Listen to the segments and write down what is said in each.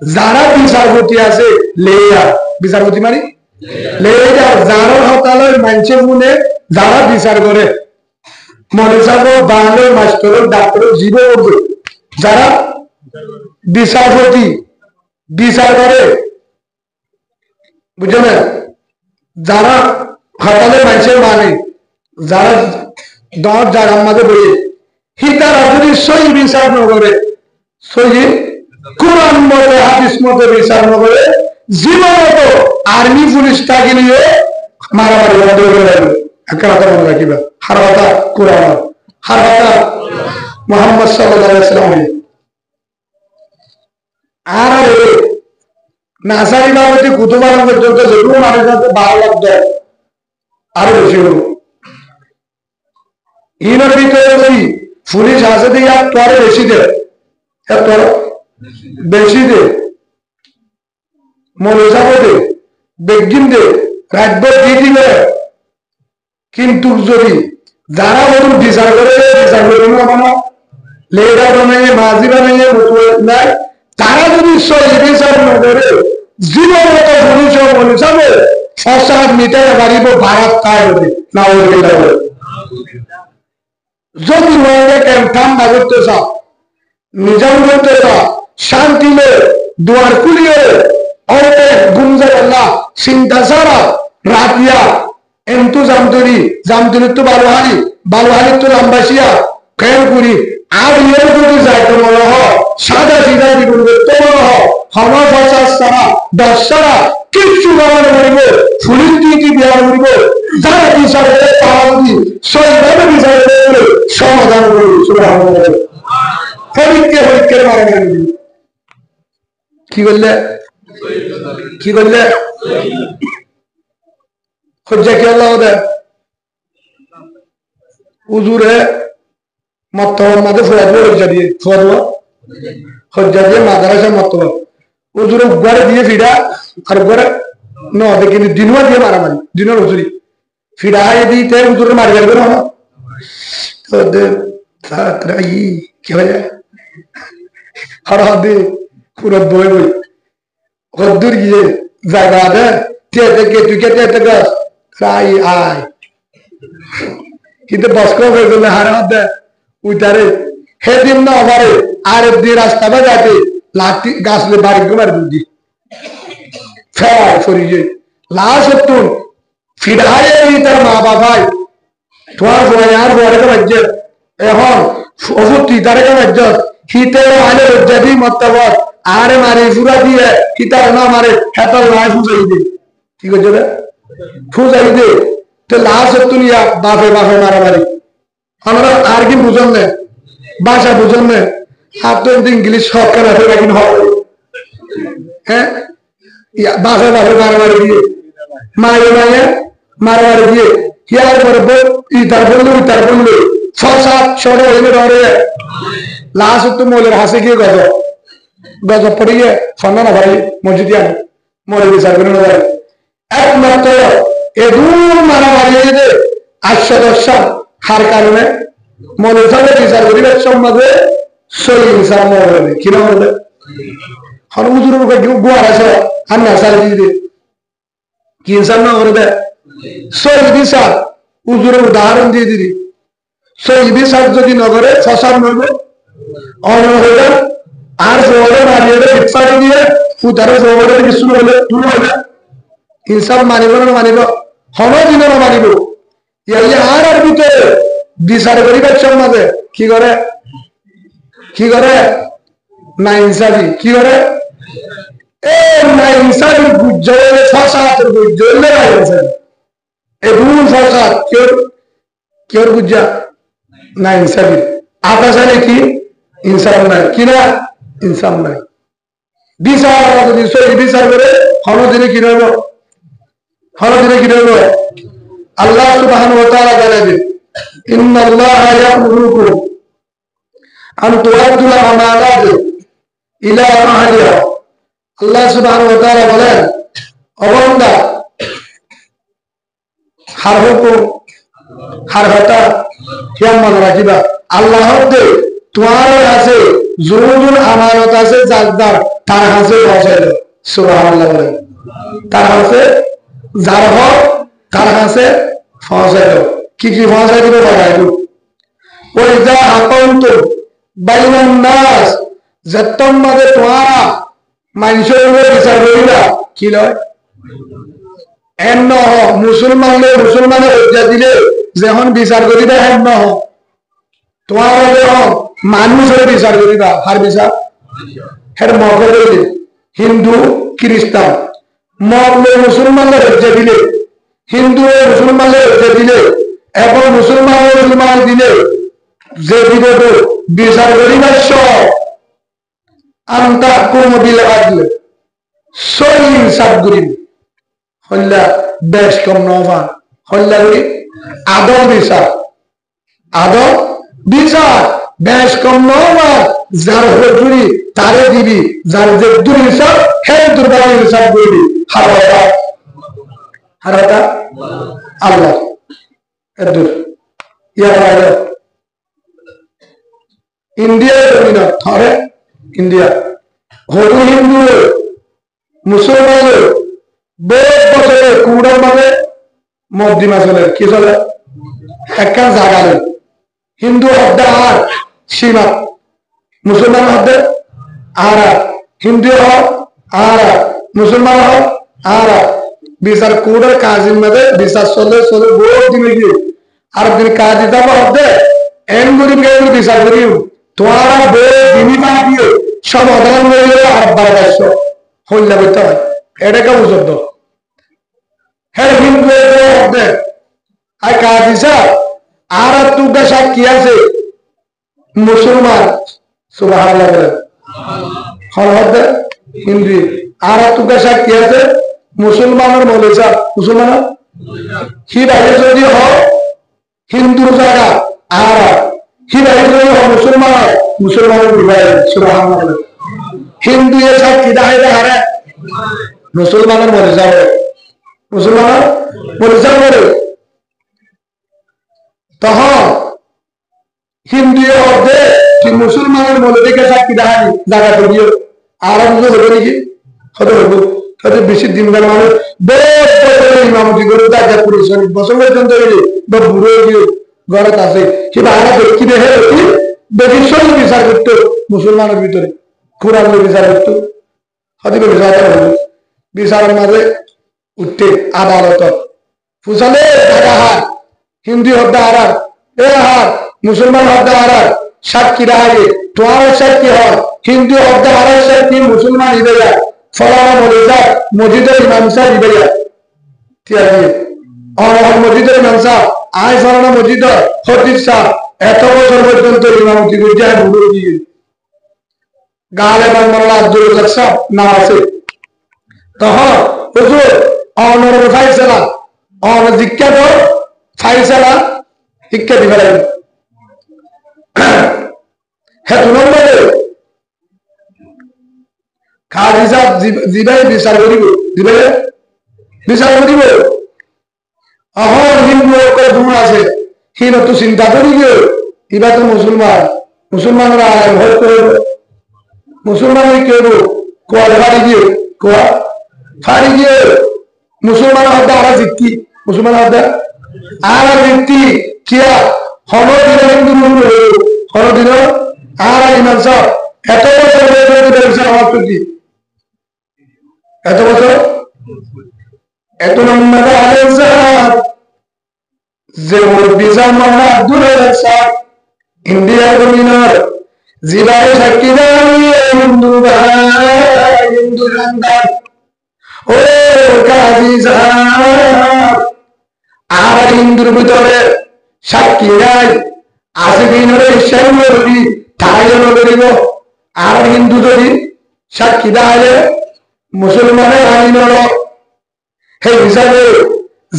যারা বিচারপতি আছে লেয়া বিচারপতি মানে লেয়া যারা হতালের মানুষে মনে যারা বিচার করে মনে যাবো বাংলার মাস্টার ডাক্তার জীব যারা বিচারপতি বিচার করে বুঝছো না যারা হতালের মানুষের মানে যারা দশ যারা আমাদের বলি হিতারা যদি সহি বিচার না করে সহি কোরআন মতে হাদিস মতে বিচার না করে জীবনত আর্মি পুলিশ তাকে নিয়ে মারামারি বন্ধ করে দেবে একটা কথা মনে রাখিবা হার কথা কোরআন হার কথা মোহাম্মদ সাল্লাল্লাহু আলাইহি ওয়াসাল্লাম আর নাসারি বাবুতে কুতুবার পর্যন্ত যেটুকু মানুষ আছে 12 লাখ দেয় আরো বেশি হলো ইনার ভিতরে যদি পুলিশ আছে দিয়ে তোরে বেশি দেয় তোর বেশি দে মনোজাব দে বেগিন দে রাতভর দিয়ে দিবে কিন্তু যদি যারা বলুন বিচার করে বিচার করে না লেডা বানাইয়ে মাঝি বানাইয়ে নাই তারা যদি সহি বিচার না করে জীবনত পুলিশ মনোজাব ফসাদ মিটাই বাড়িব ভারত খায় হবে না ওই যদি ঠান্ডা করতে চাও নিজাম করতে চাও শান্তি লে দুয়ার খুলিয়ে অনেক গুঞ্জে আল্লাহ চিন্তা ছাড়া রাতিয়া এন্তু জামতরি তো বালুহারি তো লাম্বাসিয়া কেন করি আর ইয়ের যদি যাইতে মনে হয় সাদা সিধা জীবন করতে মনে হয় হওয়া ফসাদ ছাড়া দশ ছাড়া কিচ্ছু ব্যবহার করিব ফুলির দিয়ে ব্যবহার করিব যারা বিচার করে তারা যদি সহিভাবে বিচার করে সমাধান করিব পরীক্ষার মারা গেল কি করলে হজ্জা কি আল্লাহ উজুরে মত্তবার মাঝে ফুয়াদ হজ্জা দিয়ে মাদারাসা মত্তবার উজুরে ঘরে দিয়ে ফিরা আর ঘরে নদে কিন্তু দিনুয়া দিয়ে মারামারি দিনের উজুরি ফিরা দিতে উজুরে মারি যাবে না কি হয়ে যায় হর হদে পুরো বই হদ্দুর গিয়ে জায়গা দে তুই কে গাছ রাই আয় কিন্তু বস্ক হয়ে গেলে হার দে উইটারে হে দিন না আমারে আর দিয়ে রাস্তা বা যাতে লাঠি গাছ বাড়ি মারি বুঝি ফেরায় ফরিয়ে লাশ তুন ফিরায় তার মা বাবাই তোমার বয় আর বড় রাজ্যের এখন অভুতি তারে রাজ্য হিতে আলে যদি মতবত আরে মারে ফুরা দিয়ে হিতার না মারে হেতাল নয় ফুজাই দে কি করছে রে ফুজাই দে তো লাশ তুলিয়া বাপে মারামারি আমরা আর কি বুঝন না ভাষা বুঝন না আর তো ইংলিশ সরকার আছে নাকি হ্যাঁ বাপে মারামারি দিয়ে মারামারি দিয়ে হিয়ার পরে ইতার বললো ফসাদ সরে হইলে ডরে লাশ তো মৌলের হাসে গিয়ে গজব পড়িয়ে সন্ধান ভাই মসজিদ মরে বিচার করে না একমাত্র এদুর মারামারি যে 810 হার কারণে মনে থাকে বিচার করিবে সমাজে সহি বিচার মরবে কি না মরবে হরমুজুর গুয়ার আছে আর না সার দিয়ে কি ইনসান না করবে সহি বিচার উজুরের উদাহরণ দিয়ে দিদি সহি বিচার যদি নগরে ফসাদ নগরে অন্য হয়ে আর জোরে মারিয়ে ফিটফাটি দিয়ে উদারে জোরে কিছু হলে দূর হবে ইনসাফ মানিব না মানিব হলো দিন না মানিব আর ভিতরে বিচার করিবার সমাজে কি করে না ইনসাফি কি করে না ইনসাফি বুঝলে ফসাদ বুঝলে এই ভুল ফসাদ কেউ বুঝা না ইনসাফি আপনার জানে কি ইনসাফ নাই কিনা ইনসাফ নাই বিচার যদি সহি বিচার করে হলদিনে কি রইব আল্লাহ সুবহানাহু ওয়া তাআলা জানাবেন ইন্নাল্লাহা ইয়া'মুরুকুম আন তুআদ্দুল আমানাত ইলা আহলিহা আল্লাহ সুবহানাহু ওয়া তাআলা বলেন অবন্দা হার হুকুম হার হতা কিয়ামত রাখিবা আল্লাহ দে তোমার আছে যোন আমানত আছে যার তার কাছে পৌঁছায় দাও সুবহানাল্লাহ বলেন তার কাছে যার হক তার কাছে পৌঁছায় দাও কি কি পৌঁছায় দিবে বাড়াই দাও ওই যা হাকান্ত বাইনান নাস যতম মাদে তোয়ারা মানুষের বিচার করিবা কি লয় এন্ন মুসলমানদের মুসলমানের হত্যা দিলে যখন বিচার করিবা এন্ন তোমার মানুষের বিচার করিবা হার বিচার হের মগল হিন্দু খ্রিস্টান মগলে মুসলমানদের হত্যা দিলে হিন্দু মুসলমানদের হত্যা দিলে এবং মুসলমান দিলে যে বিগত বিচার করিবার সব আন্তা কুম বিল আদল সই ইনসাফ করিব হল্লা বেশ কম নফা হল্লা করি আদম বিচার বেশ কম নফা যার হজুরি তারে দিবি যার যে দুর ইনসাফ হে দুর্বল ইনসাফ করবি হারাতা আল্লাহ এদুর ইয়ার ইন্ডিয়া জমিন থরে ইন্ডিয়া হরু হিন্দু মুসলমান বহুত বছরে কুড়ার মানে মধ্যমা চলে কি চলে একখান জায়গা নেই হিন্দু হদ্দে আর সীমা মুসলমান হদ্দে আর হিন্দু হোক আর মুসলমান হোক আর বিচার কুড়ার কাজের মধ্যে বিচার চলে বহুত দিন গিয়ে আর দিন কাজ দিতে হদ্দে এম গরিব বিচার করি তোমার দিনই পা দিয়ে সব অদালন হয়ে গেলে আর 1200 হল্লা করতে হয় এটাকে বুঝত হ্যাঁ হিন্দু আর কাজ দিছা আর তুগা সাক্ষী আছে মুসলমান সুবহানাল্লাহ বলে হিন্দু আর তুগা সাক্ষী আছে মুসলমানের মলেছা মুসলমান কি বাইরে যদি হয় হিন্দুর জায়গা আর কি বাইরে যদি হয় মুসলমানের বিবাহ সুবহানাল্লাহ হিন্দু এ সাক্ষী দাঁড়িয়ে হারে মুসলমানের মরে যাবে মুসলমান মরে যাবে তখন হিন্দু অর্ধে কি মুসলমানের মরে দেখে সাক্ষী দাঁড়ানি জায়গা করিও আর হবে নাকি হতে হবো তাদের বেশি দিন গেল মানুষ বহুত বছর ইমামতি করে জায়গা করেছে বছর পর্যন্ত বা বুড়ো গিয়ে ঘরে আছে সেটা আরো ব্যক্তি দেখে বেশি সঙ্গে বিচার করতো মুসলমানের ভিতরে কোরআন বিচার করতো হতে বিচারের মাঝে উঠতে আদালত ফুসালে ঢাকা হার হিন্দু হদ্দা হারার এ হার মুসলমান হদ্দা হারার সাক্ষীরা আগে তোমার সাক্ষী হন হিন্দু হদ্দা হারার সাক্ষী মুসলমান হিবে যায় ফলানা বলে যায় মসজিদের ইমাম সাহেব হিবে যায় ঠিক আছে মসজিদের ইমাম সাহেব আয় ফলানা মসজিদ হতির সাহেব এত বছর পর্যন্ত ইমামতি করে যায় বুড়ো দিয়ে গালে বাংলা আব্দুল রাজ্জাক সাহেব নাম আছে তখন হুজুর অনর ফাইসালা অনজিজ্ঞাত ফাইসালা শিক্ষা দিবে লাগবে হ্যাঁ দু নম্বরে খাদ হিসাব দিবাই বিচার করিব দিবে বিচার করিব অহন হিন্দু করে দূর আছে হিন তো চিন্তা করি গিয়ে এবার তো মুসলমানরা আলেম ভোট করব মুসলমানের কেউ কোয়া ফাড়ি গিয়ে কোয়া ফাড়ি গিয়ে মুসলমান হদ্দা আরা জিত্তি মুসলমান হদ্দা আরা জিত্তি কিয়া হনদিন হিন্দু হনদিন আর ইমাম সাহেব এত বছর আমার প্রতি এত বছর এত নম্বর আলেম সাহেব যে মুরব্বী মামলা আব্দুল রাজ্জাক সাহেব ইন্ডিয়া জমিনের জিবাই সাক্ষী দাঁড়িয়ে হিন্দু ভাই হিন্দু সন্তান ও কাজী সাহেব আর হিন্দুর ভিতরে সাক্ষী নাই আছে দিনের ঈশ্বর নবী তাই নবীব আর হিন্দু যদি সাক্ষী দাঁড়িয়ে মুসলমানের আইন হল সেই হিসাবে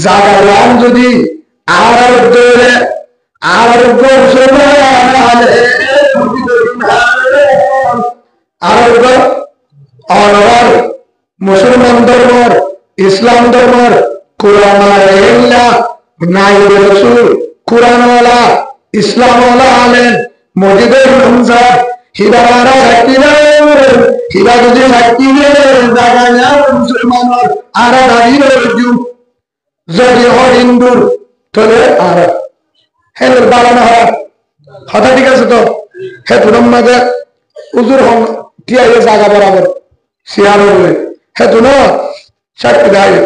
জাগালাম যদি আরোগ্য মুসলমান অনর মুসলমান ধর্মর ইসলাম ধর্মর কোরআন নাইব রসুল কোরআনওয়ালা ইসলামওয়ালা আলেন মসজিদের ইমাম সাহেব হিবারা সাক্ষী হিবা যদি সাক্ষী জাগা মুসলমানের আর দাঁড়িয়ে রইজু যদি হয় হিন্দুর তাহলে আর হ্যাঁ বাড়ানো হয় কথা ঠিক আছে তো হ্যাঁ তুরম মাঝে উজুর হন টিয়াইয়ে জায়গা বরাবর শিয়ার হবে হ্যাঁ তু না সাক্ষী গায়ে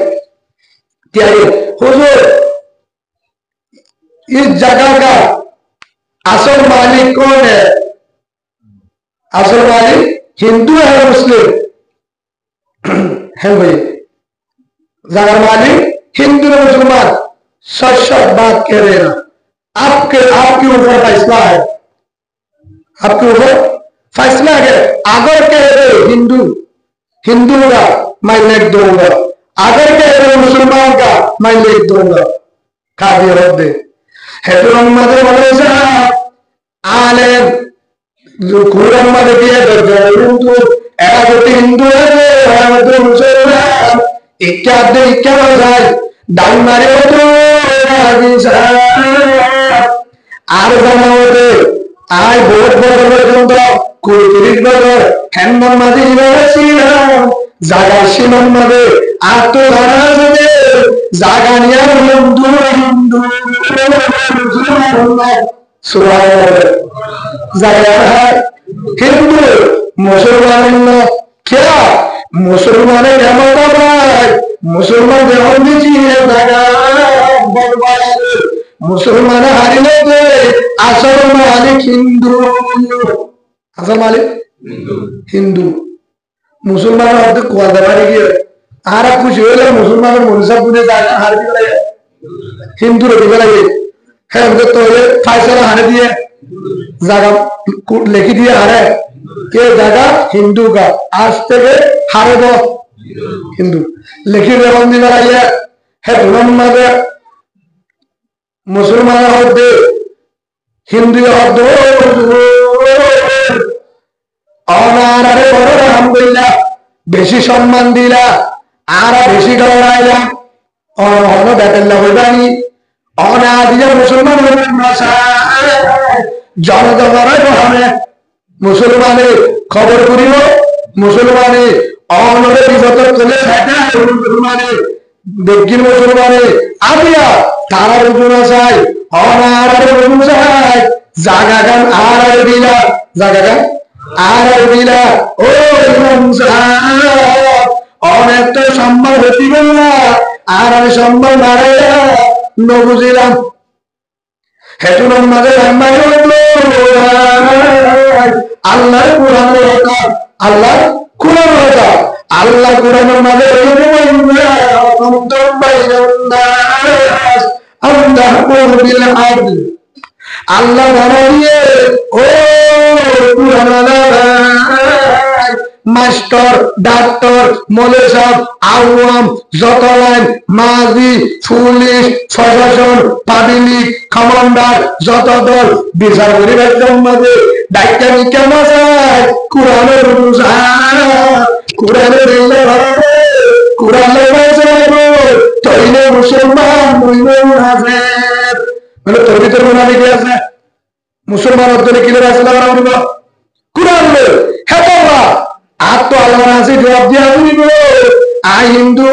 টিয়াইয়ে হুজুর इस जगह का असल मालिक कौन है असल मालिक हिंदू है मुस्लिम है भाई जगह मालिक हिंदू और मुसलमान सच बात कह रहे हैं आपके ऊपर फैसला है आपके ऊपर फैसला है अगर कह रहे हिंदू का मैं लिख दूंगा अगर कह रहे मुसलमान का मैं लिख दूंगा काफी रख दे हेतुरम मदे वलेसा आलेम जो कुरान मदे दिए दरजू एरा जो हिंदू है एरा जो मुसलमान इक्का बजाय डाल मारे तो आगिसा आर बनाओ आय बहुत बड़ा कोई तिरिक बड़ा हैंडम मदे इवेसिना जागा शिमन मदे आतो हराज दे जागानिया हिंदू हिंदू मुसलमान क्या मुसलमान मुसलमान मुसलमान हारिले दे असल मालिक हिंदू असल मालिक हिंदू मुसलमान अर्थ कुआदारी की आरा कुछ हो मुसलमान मुनसा पूरे जागा हार भी कराए हिंदू रोटी कराए है उनके तो ये फैसला हारे दिए जगह लिखी दिया हारे ये जगह हिंदू का आज तक हारे दो हिंदू लिखी रेवन दी कराए है मोहम्मद मुसलमान होते हिंदू होते अनारे बड़ो अल्हम्दुलिल्लाह बेशी सम्मान दिला आरा बेशी गौराइला और होनो बेटल्ला होइबानी अनादिया मुसलमान जनगणना हमें मुसलमाने खबर करियो मुसलमाने अनरे विगत चले থাকে मुसलमाने देखिन मुसलमाने आदिया तारा रुजुना চাই अनारे रुजुना চাই জাগাগান আরে দিলা জাগাগান আরে দিলা ও ইমাম সাহেব অনেকটা সম্মান হতি না আর আমি সম্মান মারে নবুজিলাম হেতুন মাঝে রাম্মাই হলো আল্লাহর কুরআনের কথা আল্লাহর কুরআনের মাঝে আল্লাহ বানাইয়ে ও মাস্টার ডাক্তার মৌলভী সাহেব আওয়াম যত লাইন মাঝি পুলিশ প্রশাসন পাবলিক কমান্ডার যত দল বিচার করে একদম মাঝে ডাক্তার কেমন চায় কোরআনের কোরআনের কোরআনের তৈলে মুসলমান মানে তোর ভিতরে মনে লিখে আছে মুসলমান অর্থনে কিনে আছে কোরআন হ্যাঁ আর তো আল্লাহ আছে জবাব দিয়ে আসবি আই হিন্দু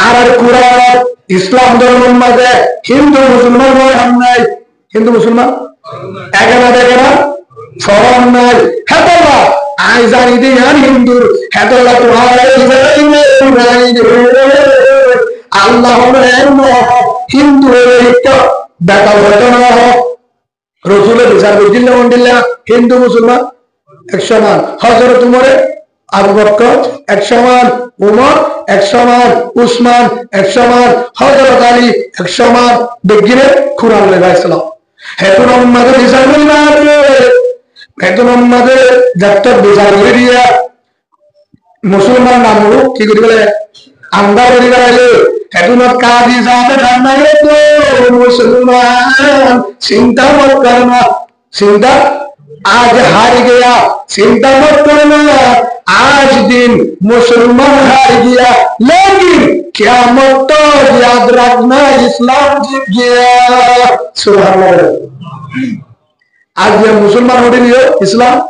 আর কোরআন ইসলাম ধর্মের মাঝে হিন্দু মুসলমান নাই হিন্দু মুসলমান একেনা দেখেনা ফরম নাই হ্যাঁ আই জানি দি আর হিন্দুর হ্যাঁ আল্লাহ হিন্দু বেটা ঘটনা হোক রসুলের বিচার বুঝিল্লা মন্ডিল্লা হিন্দু মুসলমান এক সমান হযরত উমরে আবু বকর এক সমান উমর এক সমান উসমান এক সমান হযরত আলী এক সমান বিজ্ঞানে কুরআন লেখাইছিলাম হেতুন উম্মাদের বিচার করিবারে হেতুন উম্মাদের যত বিচার করিয়া মুসলমান নামও কি করিবে আন্দা করিবারে हेतुन कादी जाते करना है तो मुसलमान चिंता मत करना चिंता आज हार गया चिंता मत करना आज दिन मुसलमान हार गया लेकिन क्या मत याद रखना इस्लाम जीत गया सुभान अल्लाह आज ये मुसलमान हो रही है इस्लाम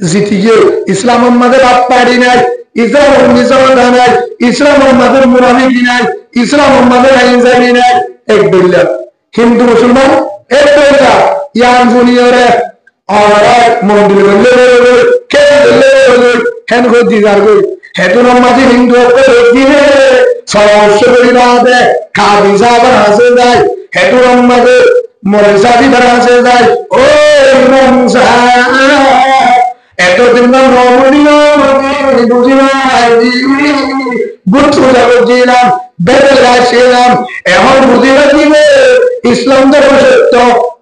জিতি গিয়ে ইসলাম আমাদের বাপ পাড়ি নাই, ইসলাম মিশা নাই, ইসলাম আমাদের মুরাবিকি নাই, ইসলাম আমাদের আইনজামি নাই। এক বললা হিন্দু মুসলমান এক বললা ইয়ান জুনিয়রে আর মন্দির বললে কে বললে হেন গো দিদার গো হেতুন মাঝে হিন্দু দিনে সমস্যা করি না দে খাবি সাবার হাসে যায় হেতুন মাঝে মরে সাবি বার হাসে যায়। ও মনসা এতদিন না রমণীয় বুঝি না বুঝতে বুঝিলাম বেড়ে আসছিলাম এখন বুঝি না দিবে ইসলাম ধর্ম সত্য,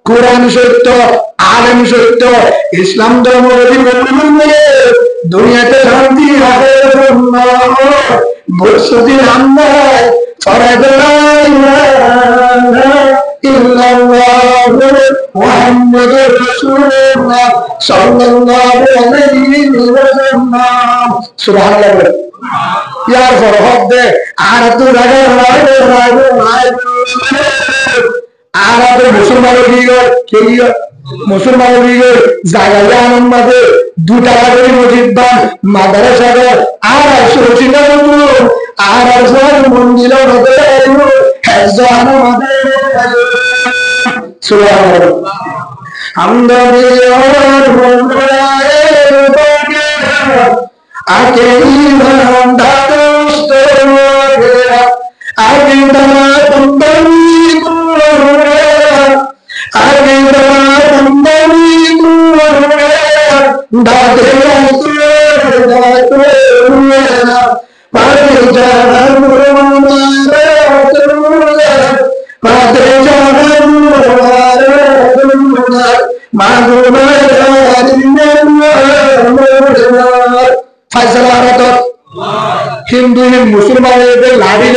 কোরআন সত্য, আলেম সত্য। ইসলাম ধর্ম দুনিয়াতে শান্তি হবে বুঝছি আমরা ছড়াই মুহাম্মাদুর রাসূলুল্লাহ সাল্লাল্লাহু আলাইহি ওয়াসাল্লাম। সুবহানাল্লাহ। ইয়ার ফরহদ দে আর তো রাগা রাগা রাগা আর তো মুসলমানের দিগর কেলিও মুসলমানের দিগর জায়গা আনন্দ দুটা করে মসজিদ বান মাদ্রাসা আর সুচিনা আর মন্দির হিন্দু মুসলমানের লাড়ি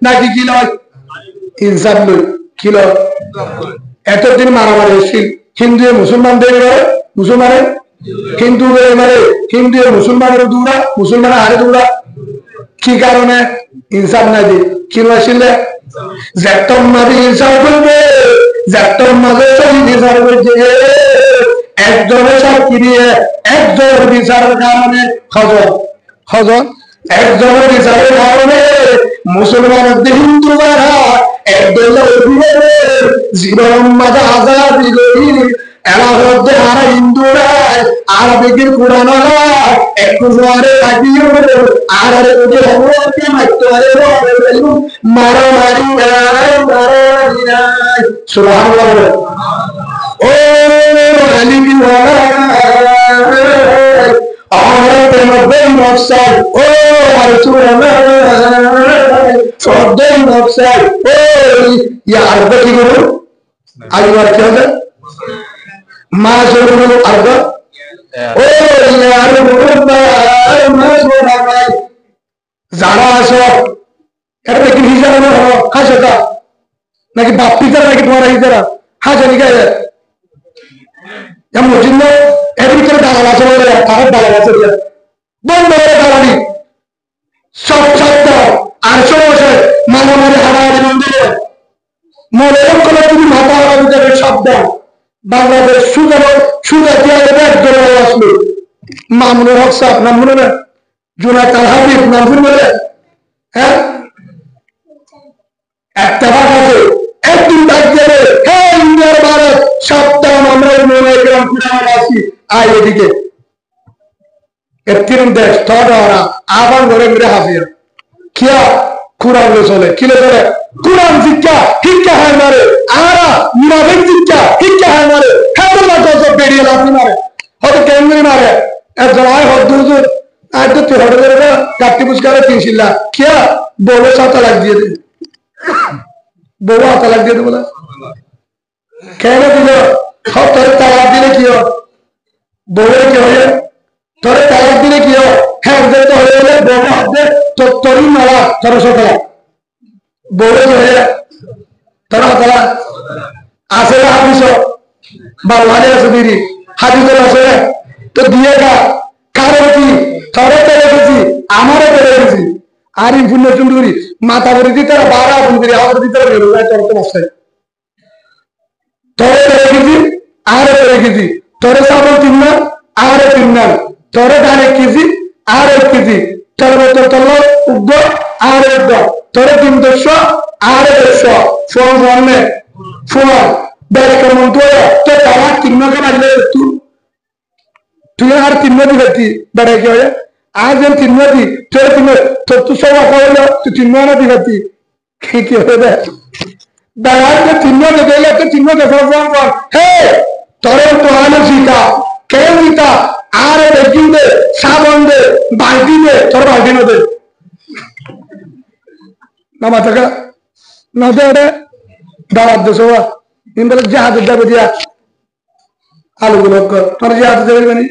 নাকি কি নয় ইনসাফ লই কি লয় এতদিন মারামারি হচ্ছিল হিন্দু মুসলমানদের মুসলমানের হিন্দু মারে হিন্দু মুসলমানের দৌড়া মুসলমানের হারে দৌড়া কি কারণে ইনসাফ না দি কি আসছিল জ্যাক্টর মাঝে ইনসাফ করবে জ্যাক্টর মাঝে বিচার করছে একজনের সাক্ষী দিয়ে একজনের বিচারের কারণে হজর হজর একজনের বিচারের কারণে মুসলমানদের হিন্দু যারা একদলের জীবন মাঝে আজাদি করি এরা হচ্ছে আর হিন্দুরা আরবিকের কোরআন একটু জোয়ারে কাটিয়ে আর মারামারি সুবহানাল্লাহ। ও আলিমি ও কি করো আলিমার কি হবে মা আর্গ ও যারা আছো এটা কি হিসাবে হাসা নাকি বাপ পিতারা নাকি তোমার হিসারা হাসা নাকি মসজিদ এর ভিতরে দালাল আছে বলে আর দালাল আছে বন্ধ করে দালালি সব সত্য আর সমস্যা মারামারি হারাহারি মন্দিরে মনে করে তুমি মাথা ভিতরে শব্দ বাংলাদেশ সুদা দিয়ে একদল আসলো মামুনুর হক সাহেব নাম মনে না জুনায়েদ আল হাবিব নাম শুনবে হ্যাঁ একটা ভাগ আছে একদিন ডাক দেবে হ্যাঁ ইন্ডিয়ার ভারত সপ্তাহ আমরা মনে গ্রাম খুঁড়ে আসি আয় এদিকে এর দেশ থরা আবার ঘরে ঘুরে হাসিয়া কিয়া কোরআন চলে কিলে চলে কোরআন শিক্ষা শিক্ষা হয় মারে আরা মুনাফিক শিক্ষা শিক্ষা হয় মারে হেদুল্লাহ গজব বেরিয়ে লাফি মারে হয়তো কেমনি মারে একজন আয় হদ হুজুর আয় তো তুই হঠাৎ করে কাটতি পুষ্কারে তিনশিল্লা কিয়া বলে 7 লাখ দিয়ে দিবি বউ 7 লাখ দিয়ে দেবো না কেন দিল সব তোর তালাক দিলে কি বউয়ের কি হয়ে তোর তালাক দিলে কি হ্যাঁ তো হয়ে গেলে বউ হাতে তোরই মালা 1300 টাকা বউয়ের হয়ে তোর তালা আসে না হাদিস বাংলাদেশ আছে দিদি হাদিস আছে তো দিয়ে গা কারণ কি তোরে তো রেখেছি আমারও তো রেখেছি আর এই পুণ্য চুরি মাথা করে দিতে 12 ফোন করে আমার দিতে তোর তো বসায় তোরে রেখেছি আর রেখেছি তোরে চাবল তিন না আর 3 নং তোরে ধান 1 কেজি আর 1 কেজি তোর মতো তোর উগ্র আর 1 তোরে 300 আর 100 ফোন ফোনে ফোন বের কেমন তো তো তারা 3 নং লাগলে তুই আর 3 নং দিবি বেড়ে কি হয় আজ 3 নং দি তোর 3 তো তুই সব আকাউন্ট তুই 3 নং দিবি কি হবে দাঁড়াতে 3 নং দিলে তো 3 নং ফোন ফোন হে তোরে তো আলো জিতা কে জিতা আর বেকিং দে সাবান দে বালতি দে তোর বালতি না দে না মাথাকা না দে রে দাঁড়াত দে সবা ইনবলে জাহাজ যাবে দিয়া আলু গুলো তোর জাহাজ যাবে মানে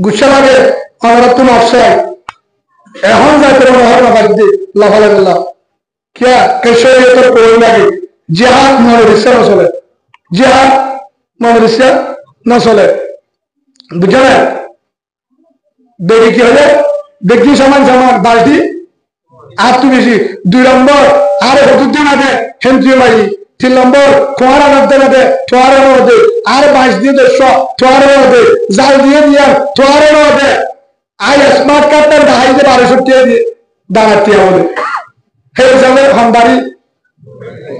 গুচ্ছা লাগে আমরা তো নকশায় এখন যাইতে মহর না বাড়িতে লাফালে বললাম क्या कैसे ये तो कोई लगे जिहाद मनुष्य न चले जिहाद मनुष्य न चले बुझे ना बेड़ी की हो देखी समान समान बाल्टी आप तो बेसी 2 नंबर आरे हुदुद दिन आते हेंद्री भाई 3 नंबर कुआरा नब्दे नब्दे कुआरा नब्दे आरे 22 दिए 100 कुआरा नब्दे जाल दिए दिया कुआरा नब्दे आज स्मार्ट कार्ड पर ढाई से 1200 दिए दानाती है वो हे जाने हमबारी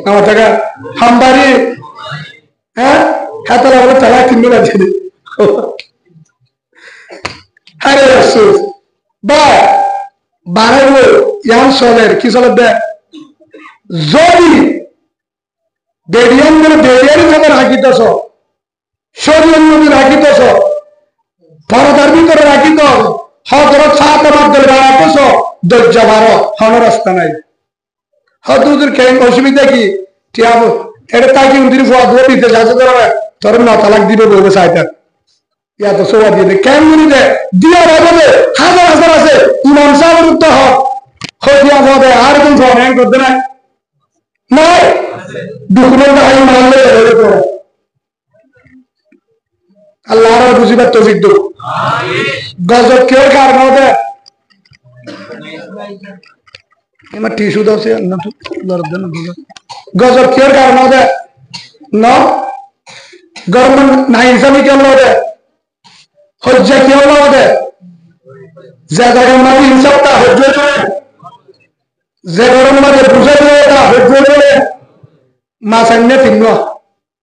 नमस्ते हमबारी हैं तो लोग चला किन्नू ना चले अरे अफसोस बारह वो यहाँ सोलर किस सोलर दे जोड़ी बेडियन में बेडियन जगह राखी तो सो शोरियन में राखी तो सो भारतार्मी तो राखी तो हाँ तो सात बार दरबार तो सो दो जवारो हमारा रास्ता नहीं हाँ तो उधर क्या असुविधा की क्या वो ऐसे ताकि उधर वो दो भी थे जाते तो रहा तोरे ना तलाक दी बे बोले साइड या तो सोवा दिए थे क्या मुझे दे दिया राजा दे हजार से इमाम साहब रुकता हो दिया वो दे हर दिन फोन है कर देना नहीं दुखने का ही मान ले तो अल्लाह रा मुसीबत तो फिर दो गजब क्यों कारण होता है मैं टिश्यू दो से ना तो दर्द ना होगा गजब क्यों कारण होता है ना गवर्नमेंट ना इंसान क्यों होता है हज्जा क्यों होता है ज़्यादा का ना इंसान का हज्जा जो है ज़्यादा का ना बुझा जो है का हज्जा जो है मासन्ने तिन्नो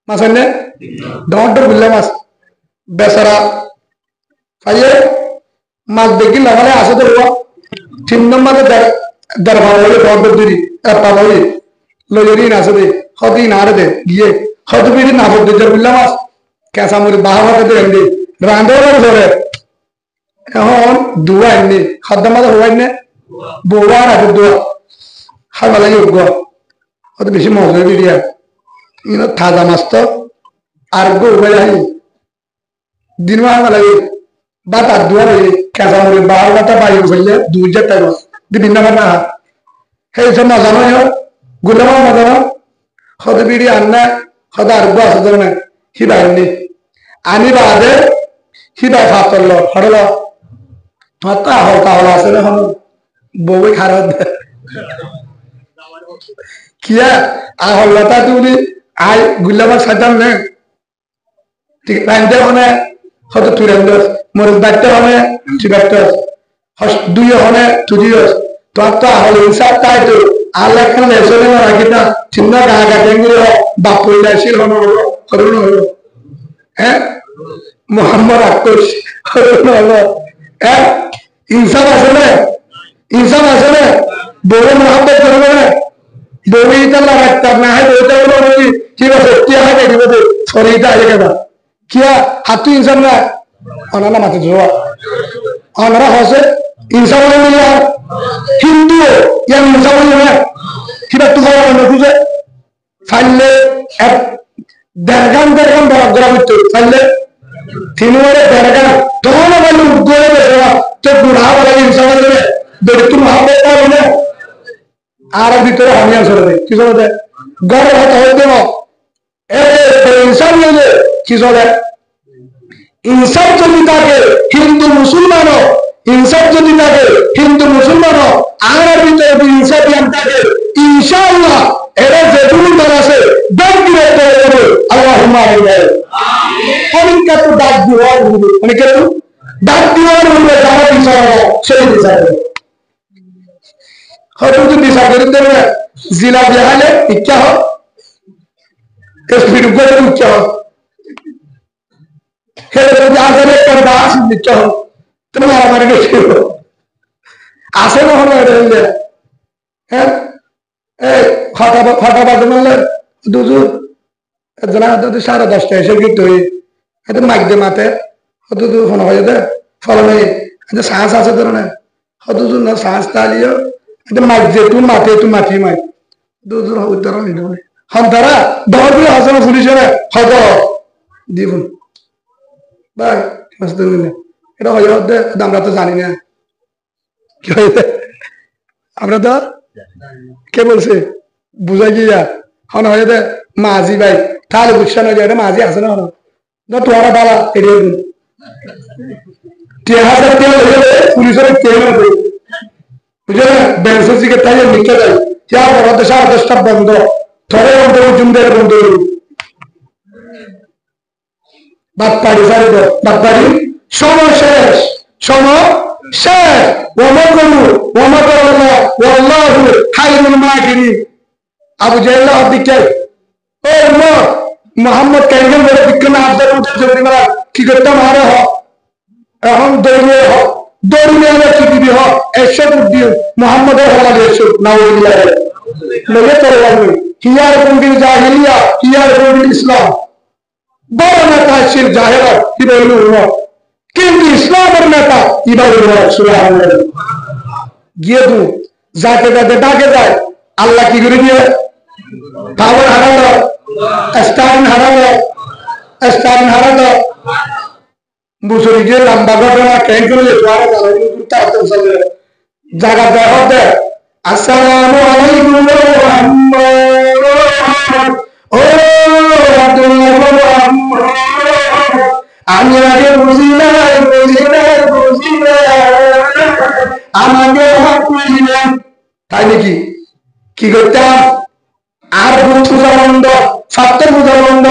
मासन्ने डॉक्टर बिल्ला मास बेसरा आये मास देखी लगाले आसे तो हुआ तिन्नो माले दरबारोले डॉक्टर दिरी पालोले लोजरी ना से दे हदी ना रे दे ये हद भी ना बोल दे जब बिल्ला मास कैसा मुझे बाहर करते रहेंगे रांधे वाले सोरे हाँ दुआ इन्हें हद माता हुआ इन्हें बोवा ना तो दुआ हर वाला ही होगा और तो बेशी मौजूद भी दिया इन्हें थाजा मस्त आर्गो हुआ ही दिन में वाला ये बात दुआ रही कैसा मुझे बाहर बाता बाई हो गई है दूर जाता है di binna mana he sama sama yo gulama madana khod bidi anna khoda arba asadana hiba inni ani bade hiba fatollo hadalo mata hota hola asene hon bowe kharad kiya a hollata tuli ai gulama sadam ne tik bande hone khod turendo morul batte hone tibatte दुयो होने तुझियो तो आता हल इंसान ताई तो आले कल ऐसे नहीं मारा कितना चिन्ना कहाँ का देंगे हो बापुल ऐसी होना हो करुण हो हैं मोहम्मद अक्कोश करुण हो हैं इंसान ऐसे में बोले मोहब्बत करोगे ना बोले इतना लगता है ना है बोलते हो लोग कि वो सत्य है क्या बोलते सॉरी इतना आगे क्या क्या हाथी इंसान ना अनाना मत जोआ अनारा हौसे इंसान वाले यार हिंदू या इंसान वाले हैं कि बात तुम्हारा बंदा तुझे फाइले दरगाह बराबर तो फाइले तीनों वाले दरगाह दोनों वाले उद्योग में सेवा तो बुढ़ा वाले इंसान वाले में बेटू महाबत वाले में आरा भीतर हम यहाँ सोचते हैं किस होते हैं गौरव होते हो इंसान वाले किस होते हैं इंसान जो बिता के हिंदू मुसलमानों इंसान जो बिता के हिंदू मुसलमानों आगे भी तो भी इंसान बिता के इंशाअल्लाह ऐसे जरूर तरह से दम गिरे तो अल्लाहुम्मा आमीन। কত ডাক দিওয়ার মানে কত ডাক দিওয়ার বলে যারা বিচার সেই বিচার হয়তো যদি বিচার করে দেবে জিলা বিহালে ইচ্ছা হোক স্পিড করে ইচ্ছা হোক হেলে যদি আজারে করবা আসি ইচ্ছা হোক তুমি আমার গেছে আসে না হলো এটা হ্যাঁ এই খটা বাজে বললে দুজুর জানা তো 10:30 এসে গিয়ে তুই এত মাইক দে মাতে হত তো ফোন হয়ে দে ফলনে এটা শ্বাস আছে ধরনের হত তো না শ্বাস তালিও এটা মাইক দে তুই মাতে তুই মাটি মাই দুজুর উত্তর হইল হন তারা দরবে হাসান পুলিশের হত দিবুন ভাই মস্ত নিলে এটা হয়ে দে আমরা তো জানি না কি হইছে আমরা তো কে বলছে বুঝাই গিয়া হন হয়ে দে মাঝি ভাই তাহলে বুঝছে না যে মাঝি আছে না না তোরা বালা এড়িয়ে দিন 3000 তেল পুলিশের তেল বুঝলে ব্যাংকের দিকে তাই লিখে দেয় যা বড় দেশটা বন্ধ ধরে বন্ধ জুমদের বন্ধ বাপ্পাড়ি সারি বাপ্পাড়ি সময় শেষ সময় শেষ আবু জাহেল দিকে ও মোহাম্মদ কেন বলে বিক্রম আব্দুল কি করতে মারে হ এখন দৌড়িয়ে কি দিবি হ এসব দিও মোহাম্মদের হওয়া এসব নাউজুবিল্লাহ লগে তোর লাগবে হিয়ার কুনবিল জাহিলিয়া হিয়ার কুনবিল ইসলাম বড় নেতা ছিল জাহেল কি বললো কিন্তু ইসলামের নেতা ইবাদুল্লাহ সুবহানাল্লাহ গিয়ে তো যাকে যাকে ডাকে যায় আল্লাহ কি করে দিয়ে পাওয়ার হারালো স্টার্ন হারালো বুঝলি যে লম্বা ঘটনা কেন করে জায়গা দেখা দে আসসালামু আলাইকুম ও আমি আগে বুঝি আমাকে তাই নাকি কি করতাম আর পূজা বন্ধ সত্তর পূজা বন্ধ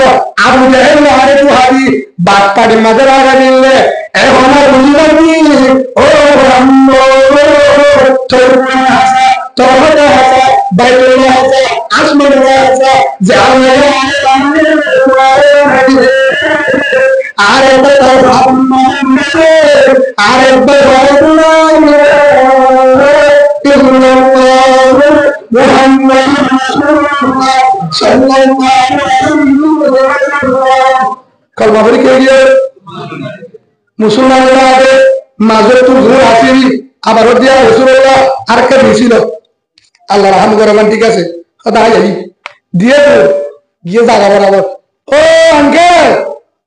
আবু জাহেল আরে তু হাবি বাদ পাড়ি মাঝে লাগা দিলে এখন আর বুঝি লাগি ও বাইতুল্লাহ হাসা আসমান হাসা যে আরেকবার মুসলমানরা মাঝে তো ঘুরে আসেনি আবার দিয়া রসুল্লাহ আর কে দিয়েছিল আল্লাহ রহম করবেন ঠিক আছে দিয়ে তো গিয়ে জায়গা বরাবর ও আঙ্কেল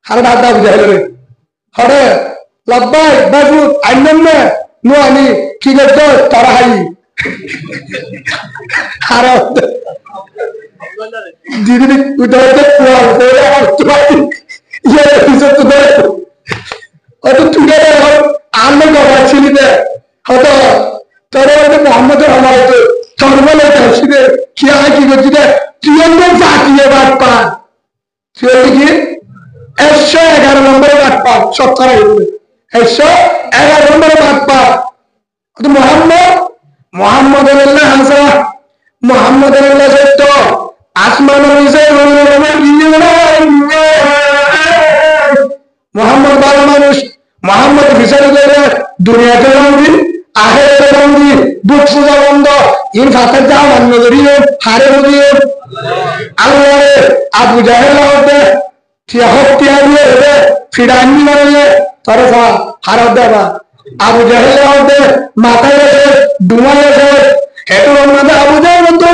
হারে দাদা বুঝাইল রে হরে লব্বাই বাবু আইনাম না নো আমি কি করতো তারা হাই হারে দিদি উঠাইতে পোয়াল করে তোমার ইয়ে কিছু তো ধরে অত তুলে আন্না কথা ছিল না হয়তো তোর মোহাম্মদের আমার হয়তো সর্বলে আসিরে কি হয় কি করছি রে তুই জাতীয় বাদ পান তুই কি 111 নম্বরে বাদ পা সত্তর 111 নম্বরে বাদ পা মোহাম্মদ সত্য আসমান মোহাম্মদ ভালো মানুষ মোহাম্মদ বিচার করে দুনিয়াতে বন্দি আখেরাতে বন্দি বুক পূজা বন্ধ ইন ফাতের যা মান্য করিয়ে হারে বুঝিয়ে আল্লাহ আবু জাহেল হতে হত্যা দিয়ে হবে ফিরানি মারলে তরে হারত দেবা আবু জাহেল হতে মাথায় এসে ডুমায় এসে হেতু মধ্যে আবু জাহেল তো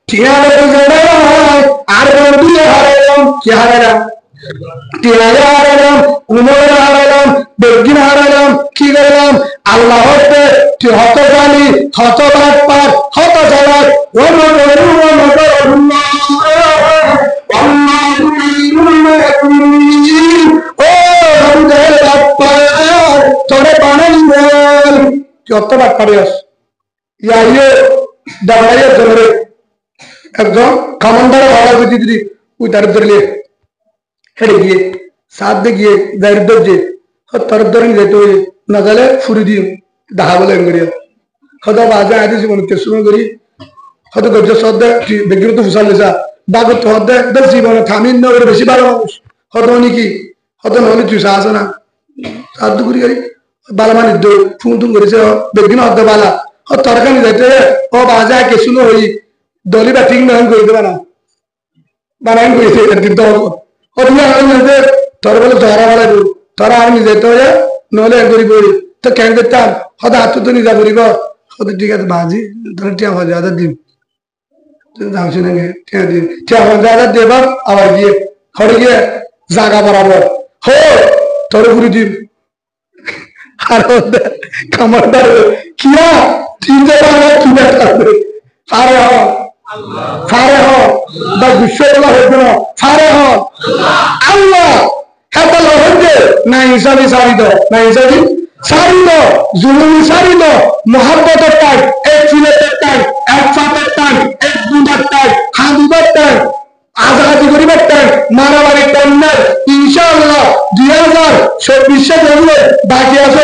ঠিয়ালে আর বন্ধু হারাইলাম কি হারাইলাম টিয়ালে হারাইলাম উমরে হারাইলাম বেগিন হারাইলাম কি করলাম আল্লাহ হতে হতজালি হতবাদ পার হত চালাক তোরে বানাই কত বাদ পারে ইয়াইয়ে দাঁড়াইয়ে ধরে একজন কমান্ডার ভাড়া দিদি ওই তার ধরলে হেডে গিয়ে সাত দে গিয়ে দারিদ্র যে তরফ ধরে যেতে হয়ে না গেলে ফুরি দিম দেখা বলে করিয়া হয়তো বাজে আইতে জীবন শুরু করি হয়তো গজ্জ সদ্দে ব্যক্তিগত ফুসাল লেসা বাগত হদ্দে একদম জীবনে থামিন না করে বেশি ভালো মানুষ হয়তো নাকি হয়তো নহলে চুষা আছে না সাহায্য করি গাড়ি বালা মানে ফোন টুন করেছে ব্যক্তি না হদ্দে বালা ও তরকারি যাইতে ও বাজে কে শুনো হই দলি বা ঠিক না করে দেবে না বানান করেছে কিন্তু ও তুমি আমাদের তোর বলে ধরা বলে তোরা আমি যেতে হয়ে নহলে করি করি তো কেন করতাম হয়তো আত্ম তো নিজা করিব হয়তো ঠিক আছে বাজি তোরা টিয়া হয়ে যাদের দিন দাম শুনে টিয়া দিন টিয়া হয়ে যাদের দেবার আবার গিয়ে হরে গিয়ে জাগা বরাবর হো তোর ঘুরি দিন আর খামারদার কিয়া তিন জায়গা আমার কিনা থাকবে ফারে হ ফারে হ বা বিশ্বগুলা হইবে না ফারে হ আল্লাহ হেতা হইবে না হিসাবি সারিত না হিসাবি সারিত জুলুমি সারিত মোহাব্বতের টাইম এক সিলেটের টাইম এক ফাতের টাইম এক দুধার টাইম হাদিবার টাইম আজাদি করিবার টাইম মারামারির টাইম না ইনশাআল্লাহ 2024 সালে বাকি আছে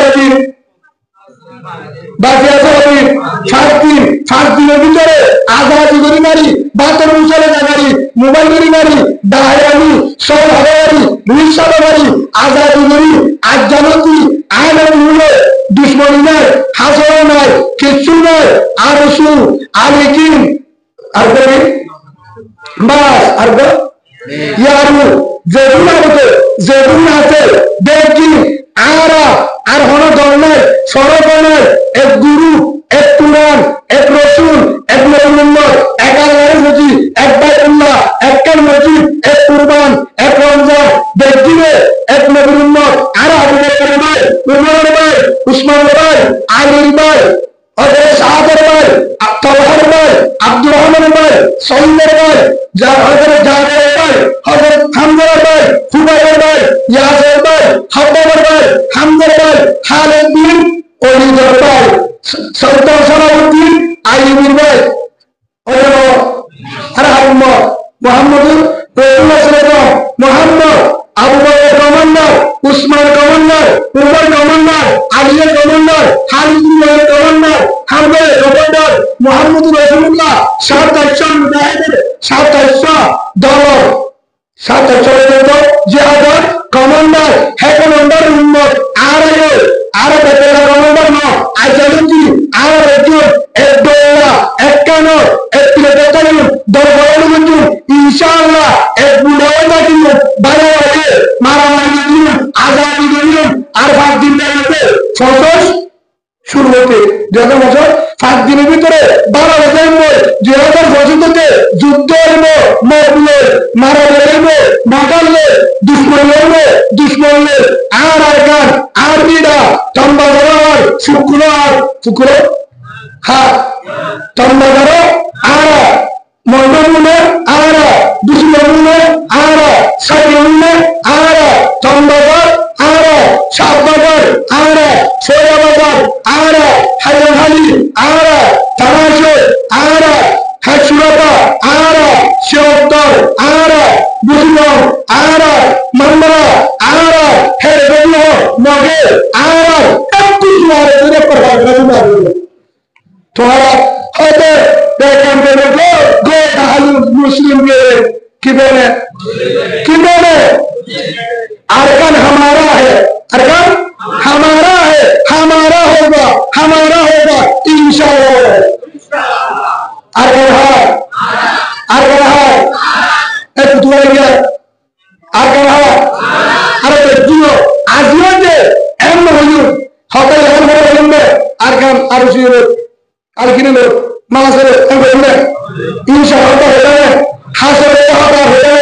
সাত দিনের ভিতরে আজাদি করি মারি বাতর মুসলে মারি মোবাইল করি মারি দাহারি সব হারারি নিঃসাদ মারি আজাদি করি আজ জানতি আয়নের মূল্যে দুশ্মনী নাই হাসর নাই কিচ্ছু নাই আর রসুল আলিকিন আর করি বাস আর ইয়ারু যেগুন আছে দেখি আর হন ধরনের সরবনের এক গুরু এক কুরআন এক রসুল এক নবী মুহাম্মদ এক আল্লাহর মজিদ এক বাইতুল্লাহ এক কাল মসজিদ এক কুরবান এক রমজান দেখিবে এক নবী মুহাম্মদ আর আবু বকর ভাই উমর ভাই উসমান ভাই আলী ভাই হযরত সাহাবের ভাই তালহার ভাই আব্দুর রহমান ভাই সৈয়দের ভাই হযরত জাবের ভাই হযরত হামজা ভাই হুবাইর ভাই ইয়াসির ভাই হাব্বাবের ভাই হামজার ভাই খালিদ বিন ওলিদের ভাই সরদার সালাউদ্দিন আইয়ুবীর ভাই আর মুহাম্মদুর রাসূলুল্লাহ সাল্লাল্লাহু Muhammad Abu Bakr commander Usman commander Umar commander আলীর commander Khalid bin Walid commander Hamza commander মুহাম্মদুর রাসূলুল্লাহ 2700 মুজাহিদের 2700 দল 2700 জিহাদের কমান্ডার হে কমান্ডার উম্মত আর বেতেরা কমান্ডার না আজালতি আর একজন এক দোলা এক কানো এক তিলকাতালু দরবারে কিন্তু ইনশাআল্লাহ এক বুড়াও নাকি বাড়াওয়াকে মারামারি দিন আজাদি দিন আর 5 দিন লাগবে ফসল শুরু হতে 5 দিনের ভিতরে 12 নভেম্বর 2025 তে যুদ্ধ হইবে মরলে মারা যাবে মাগালে দুশ্মনলে আর গান আর বিড়া তম্বাগর শুক্র হ্যাঁ তম্বাগর আর মন্ডলে আর দুশ্মনলে আর সাইলে আর তম্বাগর আর শাহবাগর আর সোয়াবাগর আর হাইলাহালি আর তারাশো আর হাসুরাতা আর শিরোত্তর আর বুঝলাম আর মামলা আর হেরবেল মগে আর একটু জোরে জোরে পড়া গেল তোরা হতে দেখেন দেখো গো তাহলে মুসলিম কে কি বলে अरकान हमारा है अरकान हमारा होगा इंशाअल्लाह अरकान है एक दुआ गया अरकान है अरे देखियो आजियो जे एम होयो होटल हम बोलने अरकान आरुसियो अलकिने लो मासरे हम बोलने इंशाअल्लाह होता है हासरे होता है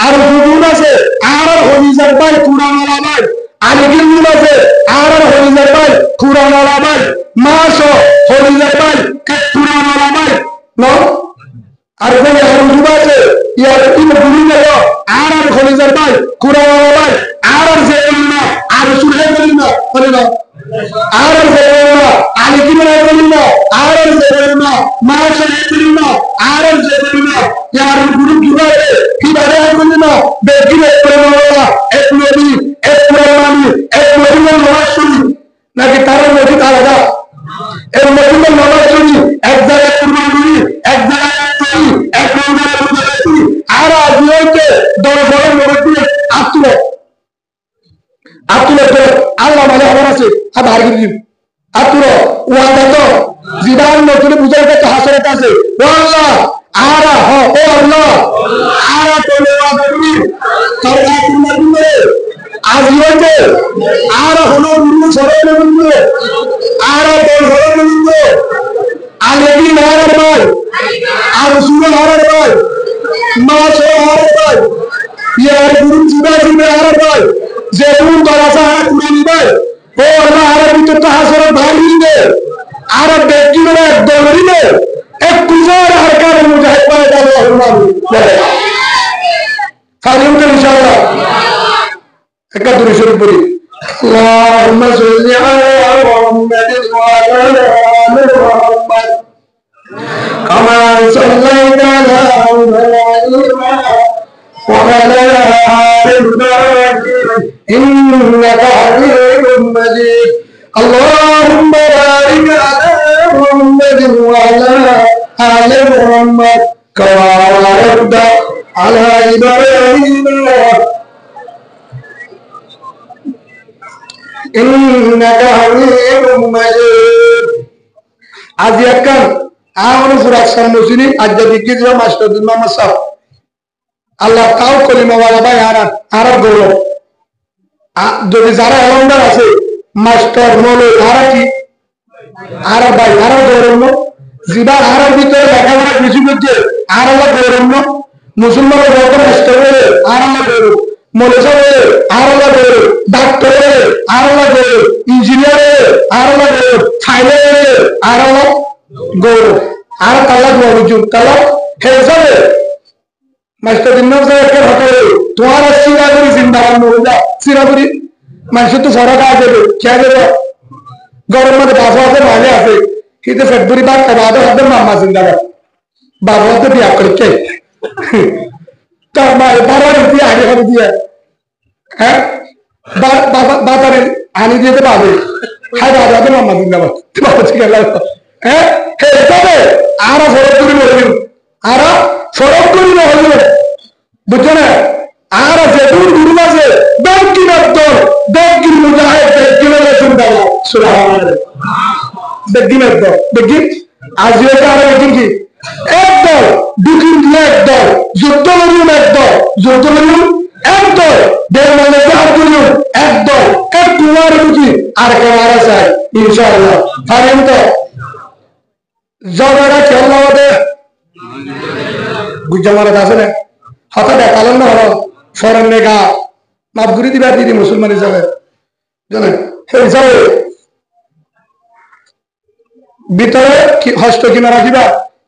আর দুগুনা আছে আর হরিজার ভাই কুরআনওয়ালা ভাই আলিগিন আছে আর হরিজার ভাই কুরআনওয়ালা ভাই মাসো হরিজার ভাই কুরআনওয়ালা ভাই নো আর কোন হরিজা আছে ইয়ার তিন গুলিনে আর হরিজার ভাই কুরআনওয়ালা ভাই আর জেনা আর সুরে বলিনা বলে না আর জেনা আলিগিন বলিনা আর জেনা মাসো বলিনা আর জেনা यार गुरु की बात है कि बारे में ना बेटी ने নাকি তারা মসজিদ আলাদা? এই মসজিদের নামাজ চুরি, এক জায়গায় কুরবানি চুরি, এক জায়গায় চুরি, এক জায়গায় চুরি, আর আজকে দল বড় মসজিদে আত্মীয় আল্লাহ মানে আমার আছে আর হারগির আত্মীয় ওয়াদা তো জীবন নতুন বুঝার কাছে হাসরের আছে ও আল্লাহ আর হ ও আল্লাহ আর তোলে ওয়াদা করি তোর আত্মীয় দিলে আজ হইতে আর হলো গুরু সরল বন্ধু আর তোর হলো বন্ধু আলেবি নারার ভাই আর সুর নারার ভাই মা সো নারার ভাই ইয়ার গুরু সুরা সুরা নারার ভাই যেমন দরাসা হাত কুড়ি ভাই ও আল্লাহ আর ভিতর তো হাসরের ভাই দিলে আর ব্যক্তি মানে একদম দিলে এক কুজার হারকার মুজাহিদ পায় আল্লাহ বলে ফারিউল ইনশাআল্লাহ একটা দূরে শুরু করি আল্লাহুম্মা সাল্লি আলা মুহাম্মাদিন ওয়া আলা আলি মুহাম্মাদ কামা সাল্লাইতা আলা ইব্রাহিম ওয়া আলা আলি ইব্রাহিম ইন্নাকা হামিদুম মাজিদ আল্লাহুম্মা বারিক আলা মুহাম্মাদিন ওয়া আলা আলি মুহাম্মাদ কামা বারাকতা আলা ইব্রাহিম ইন্নাকা হামিদুম মাজিদ আজ একখান আমরু ফুরাকসান মুসলিম আজ্জাদি কিজরা মাস্টার মোহাম্মদ সাহেব আল্লাহ তাও কলিমা ওয়ালা ভাই আর গৌরব যদি যারা এলাউন্ডার আছে মাস্টার মৌলভী আর কি আর ভাই আর গৌরব জিবা আর ভিতরে লেখাপড়া কিছু করছে আর আল্লাহ গৌরব মুসলমানের যত মাস্টার আর আল্লাহ গৌরব মৌলভী আর আল্লাহ গৌরব ডাক্তার আর আল্লাহ গৌরব ইঞ্জিনিয়ার আর আল্লাহ গৌরব ফাইনাল আর আল্লাহ গৌরব আর তাল্লা গৌরব তাল্লা হিসাবে মাস্টার দিন একটা হঠাৎ তোমার সিরাপুরি জিন্দাবাদ যা সিরাপুরি মানুষের তো সরা কাজ দেবে খেয়ে দেবে গরম মধ্যে বাসা আছে ভালো আছে কিন্তু ফেব্রুয়ারি বাদ বাদে হবে মামা জিন্দাবাদ বাবা তো বিয়া করছে তার মায়ের বাবার দিয়ে আগে হবে দিয়ে হ্যাঁ বাজারে আনি দিয়ে পাবে হ্যাঁ বাবা তো মামা জিন্দাবাদ বাবা ঠিক আছে হ্যাঁ তবে আরো ফরক করি বলবেন আরো ফরক করি বলবেন বুঝছো না আর আছে দূর দূর আছে ব্যাংকিং দল ব্যাংকিং মুজাহিদ ব্যাংকিং জিন্দাবাদ সুবহানাল্লাহ ব্যাংকিং দল ব্যাংকিং আজ এটা আর ব্যাংকিং কি এক দল দুকিন এক দল যুদ্ধ লড়ুন এক দল যুদ্ধ লড়ুন এক দল দেড় মানে এক দল এক কুমার বুঝি আর কেমন আছে ইনশাআল্লাহ ফারিম তো জগড়া খেলা হবে গুজ্জা মারা আছে না হঠাৎ দেখালেন না হলো ফরেন নেগা মাপগুড়ি দিবা দিদি মুসলমান হিসাবে জানেন সেই হিসাবে ভিতরে হস্ত কিনা রাখিবা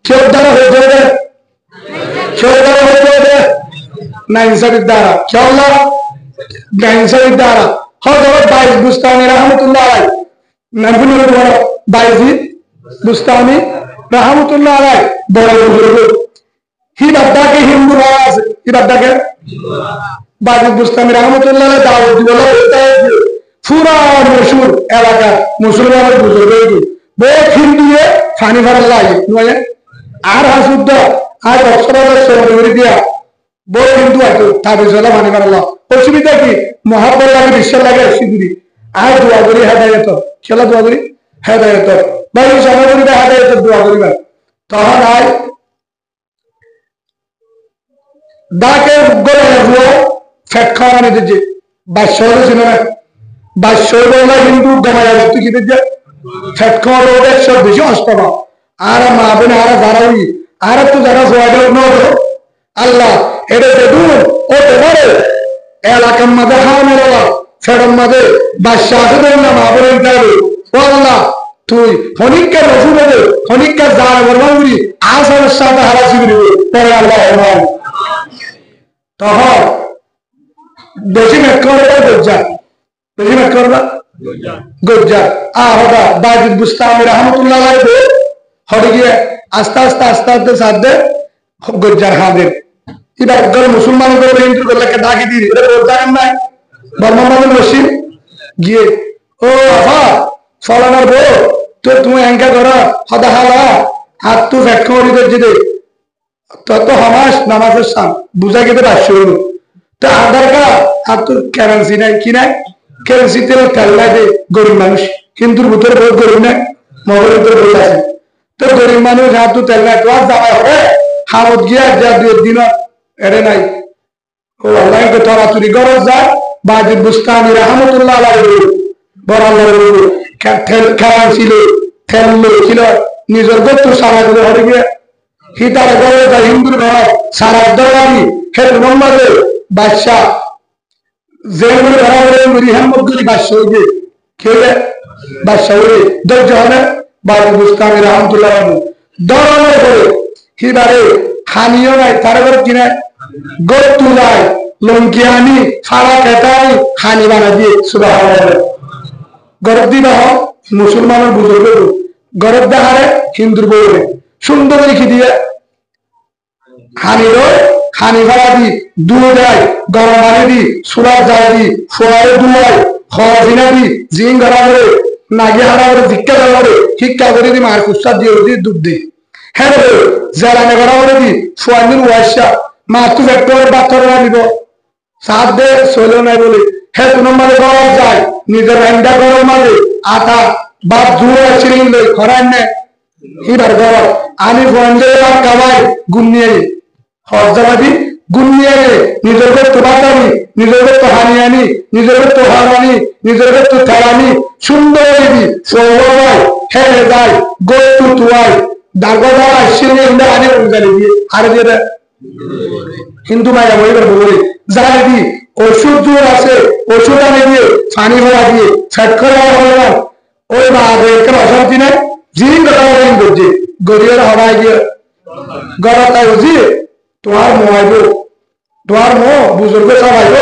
কেউ দ্বারা হয়ে যাবে কেউ দ্বারা হয়ে যাবে না ইনসাফের দ্বারা কেউ না ইনসাফের দ্বারা হয়তো 22 বুস্তানি রহমতুল্লাহ আলাই নামগুলো বড় 22 বুস্তানি রহমতুল্লাহ আলাই বড় বুজুর্গ হিবাদ্দাকে হিন্দু ভাড়া আছে হিবাদ্দাকে 22 বুস্তানি রহমতুল্লাহ আলাই দাওয়াত দিবলা বলতে পুরা মশহুর এলাকা মুসলমানের বুজুর্গ বহুত হিন্দু ফানি ভাড়া লাগে নয় আর হাসুদ্দ আর অক্ষরালের সৌরি দিয়া বহুত হিন্দু আছে তাদের জন্য ফানি ভাড়া অসুবিধা কি মহাব্বত লাগে বিশ্বাস লাগে শিবিরি আর দোয়া করি হেদায়ত খেলা দোয়া করি হেদায়ত ভাই সমাজে হেদায়ত দোয়া করিবা তখন আয় ডাকে গলে আসবো ফ্যাট খাওয়া নিতে যে বাদশাহ ছিল না বাদশাহ বলা হিন্দু গমায় আসবে তুই কি দেখছে ফ্যাট খাওয়া লোক 100 বেশি অষ্টম আর মা বোন আর যারাই আর তো যারা সোয়াদের আল্লাহ এটা দেখুন ও তোমারে এলাকার মাঝে খাওয়ানো ফেরম মাঝে বাদশাহ আছে না মা বোনের যাবে ও আল্লাহ তুই হনিকার রসুল হবে হনিকার যারা বলবি আসার সাথে হারাসি করবি পরে আল্লাহ তখন বেশি মেট করবে গজ্জা বেশি মেট করবা গজ্জা হবা বাজিদ বুস্তামি রহমতুল্লাহ আলাইহি হড়ে গিয়ে আস্তে আস্তে আস্তে আস্তে সাথে গজ্জার হাদের এবার গর মুসলমান করে হিন্দু করলে ডাকি দিই এটা বলতে নাই বর্মা বসি গিয়ে ও আফা ফলানোর বউ তো তুমি এঙ্কা করো হদা হালা আর তু ফ্যাট করি করছি দে তত হমাস নামাজের সাম বুঝা গেতে পারছো তো আধার কার্ড আর তোর কারেন্সি নাই কি নাই কারেন্সি তেল তেল নাই দে গরিব মানুষ কিন্তু ভিতরে বহুত গরিব নাই মগের ভিতরে বই আছে তো গরিব মানুষ আর তো তেল নাই তো আর দাবাই হবে হামত গিয়া যা দুই দিন এরে নাই ও আল্লাহ কে তোরা তুই গরজ যা বাজিদ বুস্তানি রহমতুল্লাহ আলাইহি বড় আল্লাহর কারেন্সি তেল ছিল নিজের গোত্র সারা করে হয়ে গিয়ে হিতার ঘরে যা হিন্দুর ঘর সারা দৌড়ানি হের মোহাম্মদের বাদশাহ যেগুলো ঘরা বলে রিহাম্মদুল বাদশাহ হয়ে খেলে বাদশাহ হয়ে ধৈর্য হলে বাবু বুস্তানি রহমতুল্লাহ দৌড়ানোর করে হিবারে হানিও নাই তার ঘরে কিনে গোত্র যায় লঙ্কি আনি ফাড়া কেটাই হানি বানা দিয়ে সুবাহ গরব দিবা মুসলমানের বুজুর্গ গরব দেখারে হিন্দুর বউ সুন্দর লিখি দিয়ে হানি হানি ভাড়া দি দুধ দেয় গরম পানি দি সুরার যায় দি ফোয়ারে দুয়াই খাওয়া দিনা দি জিং ঘরা করে নাগি হারা করে ভিক্ষা দেওয়া করে শিক্ষা করে দি মার কুস্তা দিয়ে দি দুধ দি হ্যাঁ জেলানে ঘরা করে দি ফোয়ানির ওয়াইসা মা তু ফ্যাক্টরের বাচ্চার নিব সাত দে শৈল নাই বলে হ্যাঁ তোমার মাঝে গরম যায় নিজের রান্না গরম মাঝে আটা বাপ জুড়ে চিরিং লই খরান নে এবার গরম আমি ফোয়ানজে কাবাই গুনিয়ে হরজাবাদি গুনিয়ে নিজের তো বাতানি নিজের তো হানিয়ানি নিজের তো হারানি নিজের তো থারানি সুন্দর দিবি সৌরবাই হেরে যায় গোটু তুয়াই দাগদা শিরে ইন্দা আনে উজালি দিয়ে আর যেটা হিন্দু মায়া বইবার বলে জানে দি ওষুধ জোর আছে ওষুধ আনে দিয়ে পানি ভরা দিয়ে ফ্যাট করা হলো ওই মা এখানে অশান্তি নাই জিন কথা বলেন করছে গরিবের হওয়ায় গিয়ে গড়াতাই বুঝি তোমার মোয়াইব তোমার মো বুজুর্গ সব আইব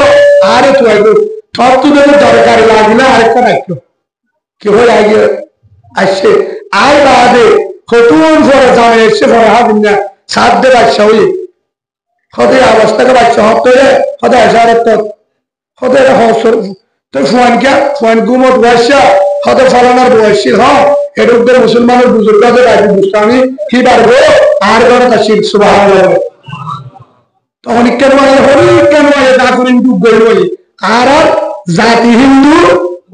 আরে তুই আইব সব তো দেখে দরকার লাগলে আরেকটা রাখলো কি হয়ে আগে আসছে আয় বাদে হতুন ফরে জানে এসে ফরে হাত না সাত দে বাচ্চা হয়ে হতে অবস্থাকে বাচ্চা হতে হতে আসার তো হতে হসর তো ফোন কে ফোন গুমত বয়সা হতে ফলানোর বয়সী হ্যাঁ এরকম মুসলমানের বুজুর্গদের রাজি বুঝতামি কি পারবো আর করে তা শিখ সুবাহ তখন কেন কেন না করেন উগ্গল বলি আর জাতি হিন্দু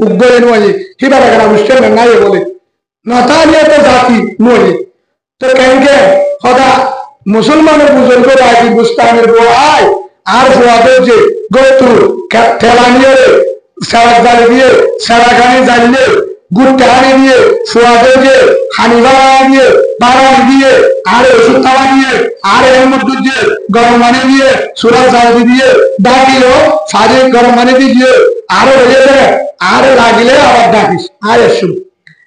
উগ্গল বলি কি পারে মুসলিম নাই বলে নতালিয়া তো জাতি নয় তো কেনকে হদা মুসলমানের বুজুর্গ রাজি বুঝতামের বই আর ফুয়াদের যে গোত্র ঠেলা নিয়ে সেরা জালি দিয়ে সেরা খানি জানলে গুড় টানি দিয়ে ফুয়াদের যে হানিবা দিয়ে বাড়ানি দিয়ে আর ওষুধ খাওয়া দিয়ে আর এর মধ্যে দিয়ে গরম পানি দিয়ে সুরা চাউদি দিয়ে ডাকিল সাজে গরম পানি দিয়ে আরো হয়ে যায় আর লাগিলে আবার ডাকিস আর এসু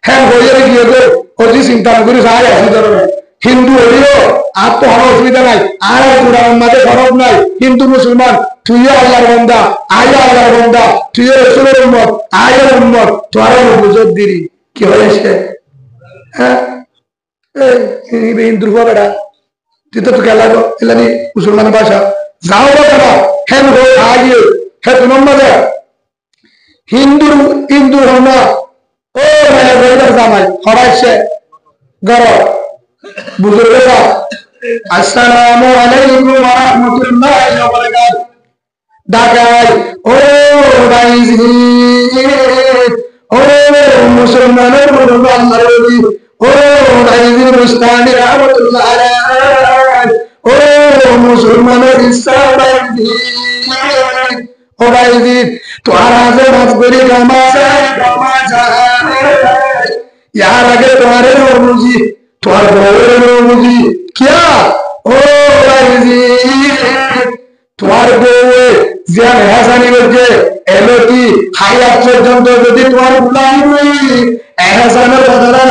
হ্যাঁ হয়ে গিয়ে গো অতি চিন্তা করিস আর আসি ধরনের হিন্দু হইও আর তো কোনো অসুবিধা নাই আর কোরআনের মাঝে খরচ নাই হিন্দু মুসলমান তুইও আল্লাহর বান্দা আইও আল্লাহর বান্দা তুইও রাসূলের উম্মত আইও উম্মত তোরা বুঝত দিলি কি হয়েছে হ্যাঁ এই হিন্দু বাবাটা তুই তো খেলা গো এলানি মুসলমান ভাষা যাও বাবা হ্যাঁ গো আইও হ্যাঁ তো নম্বরে হিন্দু হনা ও মায়া বইদার জামাই হরাইছে গরম বুজুর্গরা আসসালামু আলাইকুম ওয়া রাহমাতুল্লাহি ওয়া বারাকাতুহু ঢাকায় ও ভাইজি ও মুসলমানের বড় আল্লাহর ও ভাইজি মুস্তানি রহমাতুল্লাহ আলাইহি ও মুসলমানের ইসলামী ও ভাইজি তোরা যে মাফ করি গামাজা यार आगे तुम्हारे मुझी तुम्हारे बड़े मुझी क्या ओ भाई जी तुम्हारे बउए ज्यान ऐसा नहीं करते एलोटी हाई आप পর্যন্ত যদি তোমার বুলাই হই এহসানের বদলা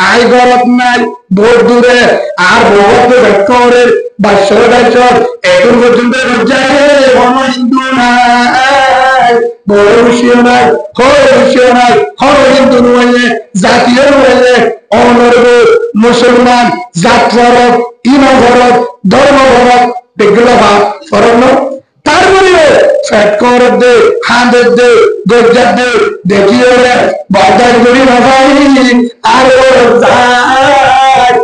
আই গরত নাই বহুত দূরে আর বহুত ভেক্টরের বাদশাহ দাইছর এখন পর্যন্ত যায় কোন হিন্দু নাই বড় বিষয় নাই হর হিন্দু নয় জাতীয় নয় অনর্ব মুসলমান জাত ফরক ইমান ফরক ধর্ম ফরক দেখলো বা ফরক তারপরে ফ্যাট কর দে হাঁদের দে গজ্জার দে দেখিয়ে বদার করি ভাই আর যায়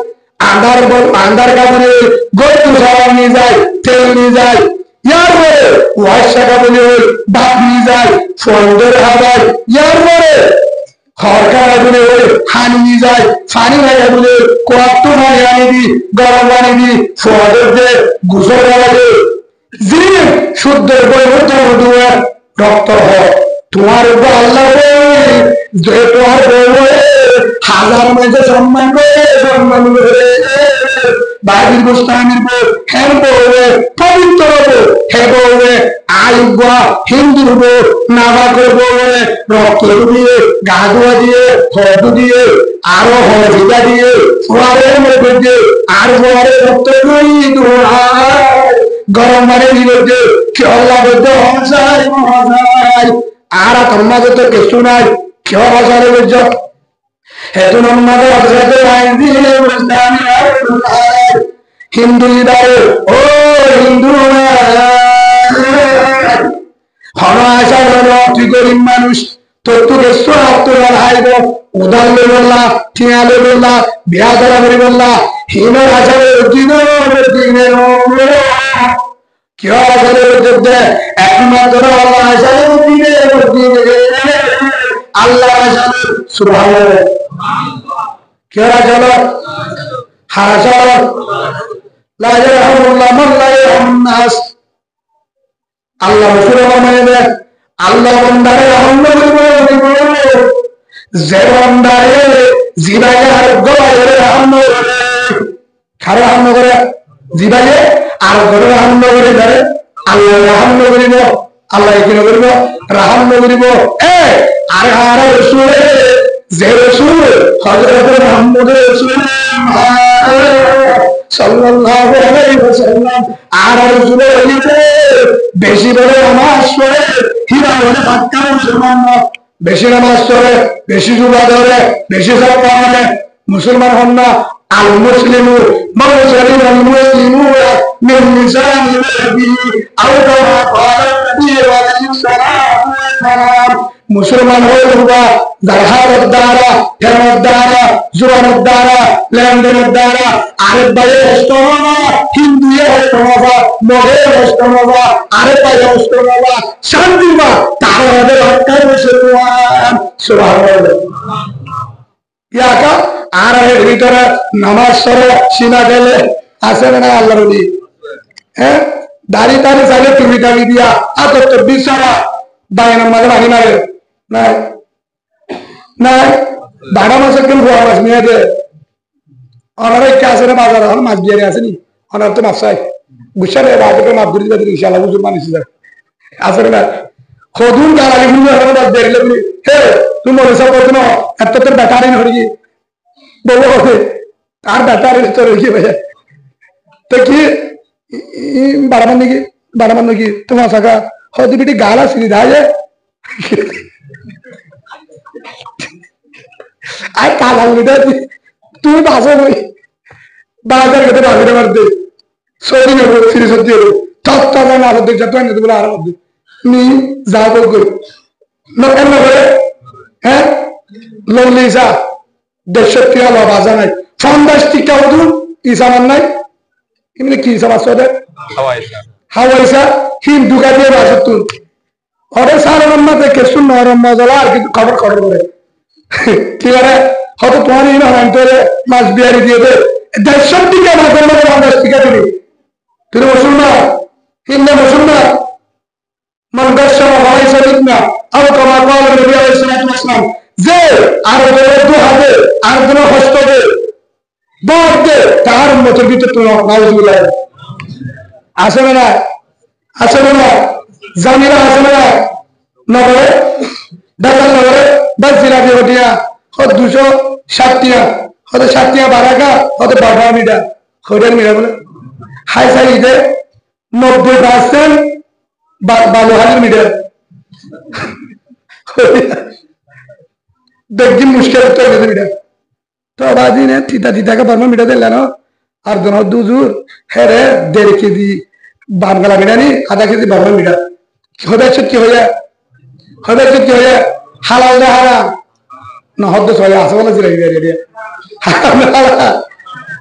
আন্ধার আন্ধার কাপড়ে গরু সাবান নিয়ে যায় তেল নিয়ে যায় ইয়ার পরে ওয়াশা কাপড়ে বাপ নিয়ে যায় ফন্ডের হাবায় ইয়ার পরে হরকার আগুনে হানি নিয়ে যায় পানি নাই আগুনে কত পানি আনি দি গরম পানি দি ফোয়াদের দে গুসল লাগে জিন শুদ্ধের বৈবদ্ধ দুয়ার রক্ত হয় তোমার উপর আল্লাহ যে তোমার হাজার মেঝে সম্মান করে বাইরের গোস্তানির বউ হ্যাঁ বউবে পবিত্র বউ হে বউবে আইবা হিন্দুর বউ নাবা করে বউবে রক্ত দিয়ে গা ধোয়া দিয়ে হদ দিয়ে আরো হদিদা দিয়ে ফোয়ারের মধ্যে দিয়ে আর ফোয়ারের রক্ত গরম মানে বিরুদ্ধে খেলা বলতে হসাই মহাসাই আর তোমার তো কিছু নাই কেউ হসারে বুঝছ হেতু নম্বর হিন্দু ও হিন্দু হন আসা তুই গরিব মানুষ তোর তো কিছু আত্মরা হাইব উদার বললা ঠিয়ালে বললা বিয়া করা করে বললা হীন আসারে দিনের কেউ আসারে একমাত্র আল্লাহ আসারে আল্লাহ আসারে সুবহানাল্লাহ কেউ চলো হাসা লা ইয়ারহামুল্লাহ মান লা ইয়ারহামুন নাস আল্লাহ রাসূল মানে দেন আল্লাহ বান্দারে রহম করে যে বান্দারে জিবায়ে আর গলায় রহম করে খারে রহম করে জিবায়ে আর গলায় রহম করে ধরে আল্লাহ রহম করিব আল্লাহ কি করিব রহম করিব এ আর আর রাসূল যে রাসূল হযরত মুহাম্মদ রাসূল সাল্লাল্লাহু আলাইহি ওয়াসাল্লাম আর রাসূল হইতে বেশি বড় নামাজ পড়ে হীরা বলে পাক্কা মুসলমান বেশি নামাজ পড়ে বেশি জুমা ধরে বেশি সালাত পড়ে মুসলমান হন না আল মুসলিমু মান সালিমাল মুসলিমুনা মিন লিসানি নাবিহি আও কামা ক্বালা নবী আলাইহিস সালাতু ওয়াস সালাম মুসলমান হওয়া যার হাতের দ্বারা ফেরার দ্বারা জোয়ানের দ্বারা লেনদেনের দ্বারা আরেক ভাইয়ের হস্ত হওয়া হিন্দু হস্ত হওয়া মগের হস্ত হওয়া আরেক ভাইয়ের হস্ত হওয়া শান্তি মা তার আমাদের হত্যায় বসে ইয়াকা আর এর ভিতরে নামাজ সরে সিনা গেলে আসে না আল্লাহ রবি হ্যাঁ দাড়ি দাড়ি চাইলে তুমি দাবি দিয়া আতর তো বিছানা বাইরের মাঝে রাখি না রে নাই নাই বাড়া মাছের কেন ভুয়া মাছ নিয়ে দে ওনারা কে আসে রে বাজার এখন মাছ বিয়ারে আসেনি ওনার তো মাছ চাই বুঝছে রে রাজকে মাছ ঘুরি যাবে ইনশাআল্লাহ হুজুর মানিস যায় আসে না খদুন গালালি গুলো এখন মাছ বেরিয়ে বলি হে তুই মনে সব করছো না এত তোর ব্যাটারি হরি কি বলবো কথা আর ব্যাটারি তোর কি ভাই তো কি বাড়ামান নাকি তোমার শাখা হয়তো বেটি গালা সিঁড়ি যায় আর কালা তুমি বাসো বই বাজার খেতে বাজারে মারতে সৌদি নেবো সিঁড়ি সত্যি হলো চত্বর না দেখ যত বলে আর নি যা বই করি কেন করে হ্যাঁ লড়লি ইসা 150 টাকা লো বাজা নাই 50 টাকা উঠুন ইসামান নাই এমনি কি ইসা বাস হাওয়াইসা হিন্দু কা দিয়ে বাসা তুল ওরে সারা রম্মা দেখে শুন রম্মা জ্বালা আর কিছু খবর করে ঠিক আছে হয়তো তোমার এই না তোরে মাছ বিহারি দিয়ে দে 150 টাকা মাছের মধ্যে 50 টাকা দিবি তুই মুসলমান হিন্দু মুসলমান মান গাছামা হাওয়াইসা দিনা আও কামা ক্বালা নবী আলাইহিস সালাতু ওয়াস সালাম যে আর দু হাতে আর দুনো হস্ত দে বাদ দে তার মতো ভিতরে তো নাউজুবিল্লাহ আসে না আসে না জামিরা আসে না নগরে ঢাকা নগরে 10 জেলা দিয়ে হটিয়া হত 260 টাকা হত 60 টাকা বারাকা হত 12 মিটার হোটেল মিটার বলে হাই সাইডে 90% বালুহালির মিটার দেখি মুশকিল তো মিটার তো বাজি ने थीता थीता का बर्मा मिटा दे लेना और दोनों दूजूर है रे 1.5 केजी বানগালা বিনানি আধা কেজি বারবার মিটা হবে চুক্তি হয়ে হালাল না হারাম না হদ্দ চলে আসে বলে জিরাই দিয়ে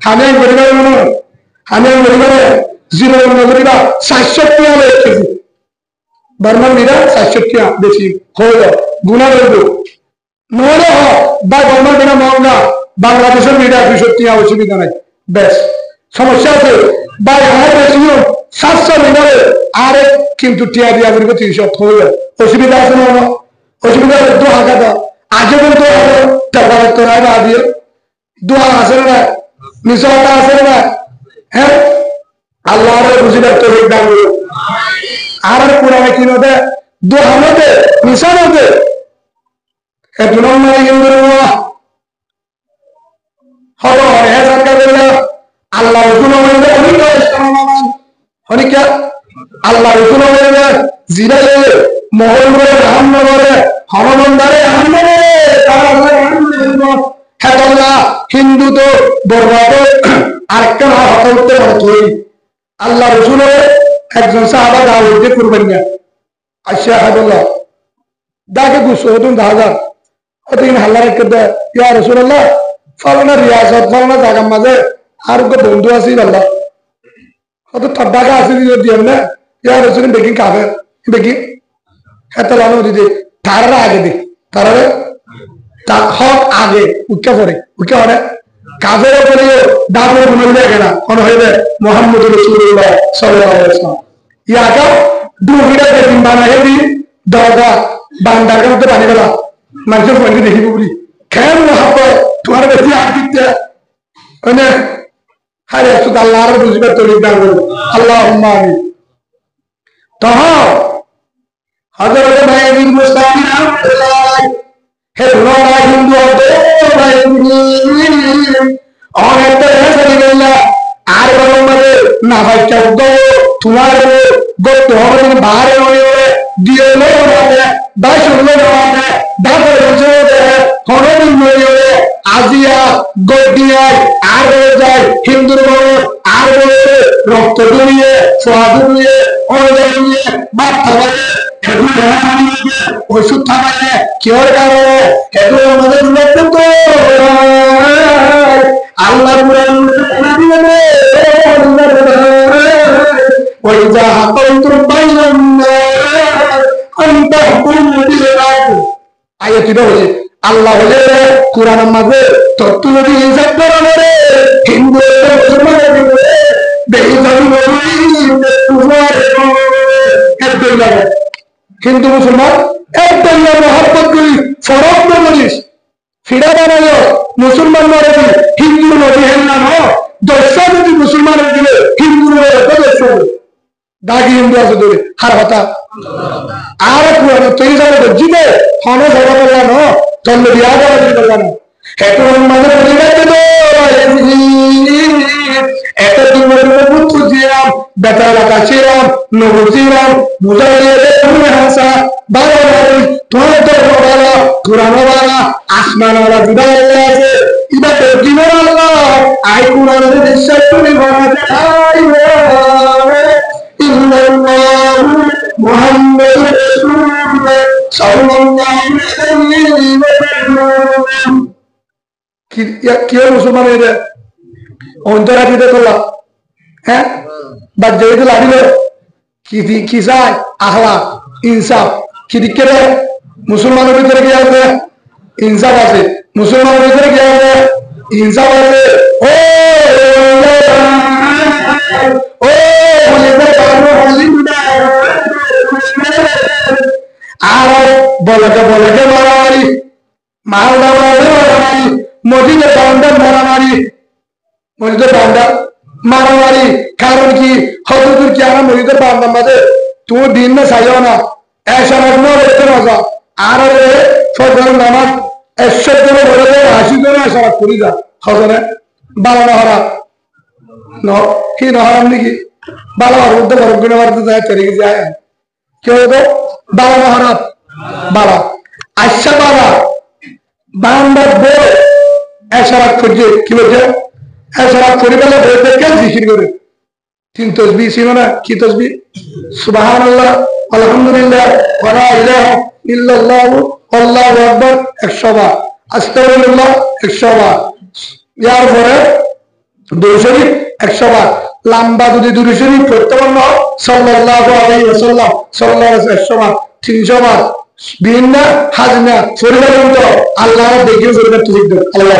আমি পরিবারের মানুষ আমি পরিবারে জিরো করিবা ৬০ টাকা কেজি বারবার মিটা ৬০ টাকা বেশি হয়ে গুণা করবো নহলে বা বারবার মিটা মহঙ্গা বাংলাদেশের মিটা ২০০ টাকা অসুবিধা নাই বেশ সমস্যা আছে বা আমার বেশিও ৭০০ মিটারে আরে কিন্তু টিয়া দিয়া বলবো ৩০০ হয়ে অসুবিধা আছে না অসুবিধা দোহা কাটা আজও কিন্তু টাকা রাখতে নাই বা দিয়ে দোহা আছে না মিশাটা আছে না হ্যাঁ আল্লাহ বুঝি রাখতে হবে আর পুরানো কি নদে দোহা নদে মিশা নদে একটু নয় কিন্তু হলো হ্যাঁ সরকার আল্লাহ অনেকে আল্লাহ জিরালে মহল করে রামনগরে হরমন্দারে হিন্দু তো বরবাদ আরেকটা হতা উঠতে পারে আল্লাহ রসুলের একজন সাহাবা দাওয়াতে করবেন না আশা হাদুল্লাহ দাকে গুছো হতুন দাহাজার অতদিন হাল্লা রেখে দেয় ইয়া রসুল্লাহ ফলনা রিয়াসত ফলনা জায়গার মাঝে আর বন্ধু আছি আল্লাহ হয়তো ঠাড্ডাকা আছে দিয়ে না ইয়ার রসুন বেগিং কাফে বেগিং খেতে লানো দিদি তারা আগে দিক তারা হক আগে উচ্চা করে উচ্চা করে কাফের উপরে দাবর মনে লাগে না কোন হইবে মোহাম্মদ রাসূলুল্লাহ সাল্লাল্লাহু আলাইহি ওয়াসাল্লাম ইয়াকা দুহিরা বেগিং বানায় দি দাদা বান্দার মধ্যে পানি গলা মানুষ বন্ধু দেখিব বলি কেন হাত তোমার বেশি আগ দিতে মানে হারে শুধু আল্লাহর বুঝবে তৌফিক দান করুন আল্লাহুম্মা আমিন তখন হযরত মাইয়িদ মুস্তাফি রাহমাতুল্লাহ হে দুনিয়া হিন্দু হতে অনেক তো আর বলমারে না ভাই চৌদ তোমার গত হবে বাহারে হয়ে দিয়ে লো না দাই শুনলো না দাদা রোজে হরদিন হয়ে আজিয়া গদিয়া আর যায় হিন্দুর বড় আর রক্ত দুনিয়ে সোয়া দুনিয়ে অনিয়ে মাথা ওষুধ থাকায় কেউর কারণে এগুলো আমাদের তো আল্লাহ ওই যা হাতন্ত্র পাইলাম আয়াতিটা হলে আল্লাহ হলে কোরআন মাঝে তত্ত্ব যদি হিসাব করা করে হিন্দু হিন্দু মুসলমান একদম মহাব্বত করি ফরক করিস ফিরা বানালো মুসলমান নদী হিন্দু নদী হেললাম দর্শা যদি মুসলমানের দিলে হিন্দু দর্শা দাগি হিন্দু আছে ধরে হার হতা আর পুরানো তৈরি যাবে জিতে হন ঝগড়া করলাম চন্দ্র বিয়া করা যেতে জানো এত মানে এত পুত্র ছিলাম বেটা এলাকা ছিলাম নবু ছিলাম বুঝাইলে হাসা বারো তোমার তো বালা পুরানো বালা আসমানওয়ালা জুদা আছে এবার তো দিনের আল্লাহ আই কোরআনের বিশ্বাস তুমি বানাতে মুহাম্মদ রাসূলুল্লাহ সাল্লাল্লাহু আলাইহি ওয়াসাল্লাম কি মুসলমান এর অন্তরা দিতে করলাম হ্যাঁ বা যেহেতু লাগিল কি চাই আখলাক ইনসাফ কি দিকে রে মুসলমানের ভিতরে কি আছে ইনসাফ আছে মুসলমানের ভিতরে কি আছে ইনসাফ আছে আর বলকে মারামারি মালদা মারামারি মসজিদের বাউন্ডার মারামারি কারণ কি হজরতুল কি আমার মসজিদের বাউন্ডার মাঝে তুমি দিন না সাজাও না ऐसा रखना रहते मजा आ रहे फजर नमाज ऐसे जने बोले थे हासी जने ऐसा रख पूरी जा हजरे बाला नहरा न कि नहरा नहीं की बाला रुद्ध बरगुने वार्ते जाए तरीके से आए क्यों तो बाला नहरा बाला अच्छा बाला बांडर बो ऐसा रख पूरी कि बोलते ऐसा रख पूरी वाला बोलते क्या जिक्र करे তিন তসবিহ ছিল না, কি তসবিহ? সুবহানাল্লাহ, আলহামদুলিল্লাহ, ওয়া লা ইলাহা ইল্লাল্লাহ, আল্লাহু আকবার 100 বার, আস্তাগফিরুল্লাহ 100 বার, ইয়ার পরে দুরূদ শরীফ 100 বার, লম্বা যদি দুরূদ শরীফ পড়তে পারো সাল্লাল্লাহু আলাইহি ওয়াসাল্লাম সাল্লাল্লাহু আলাইহি 100 বার, 300 বার, বিনা হাজনা পরিবর্তন আল্লাহ দেখিও শরীরে তুই দেন। আল্লাহ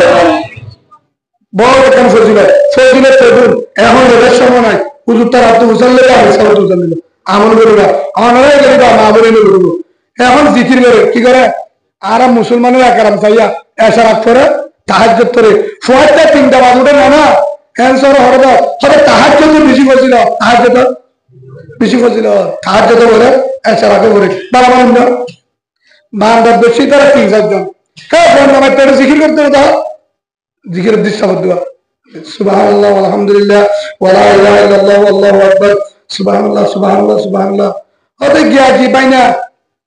বড় কেন ফজিলত, ফজিলত তবুন এখন এর সময় নাই, হুজুর তার আত্ম মুসাল্লি আর সালাত মুসাল্লি আমল করিবা, অনরে করিবা, মা বলে নিয়ে করব। এখন জিকির করে কি করে? আর মুসলমানের একরাম চাইয়া এশারাত করে তাহাজ্জুদ করে ফুয়াটা 3টা বাজুটে না ক্যান্সার হরদ হবে তাহাজ্জুদ বেশি করছিল, তাহাজ্জুদ বেশি করছিল, তাহাজ্জুদ করে এশারাত করে বাবা বান্দা বান্দা বেশি তারা 3-4 জন হ্যাঁ ফোন নাম্বার পেটে জিকির করতে হতো, জিকির দিশাবত দোয়া সুবহানাল্লাহ আলহামদুলিল্লাহ ওয়া লা ইলাহা ইল্লাল্লাহ আল্লাহু আকবার সুবহানাল্লাহ সুবহানাল্লাহ সুবহানাল্লাহ হতে গিয়া কি বাইনা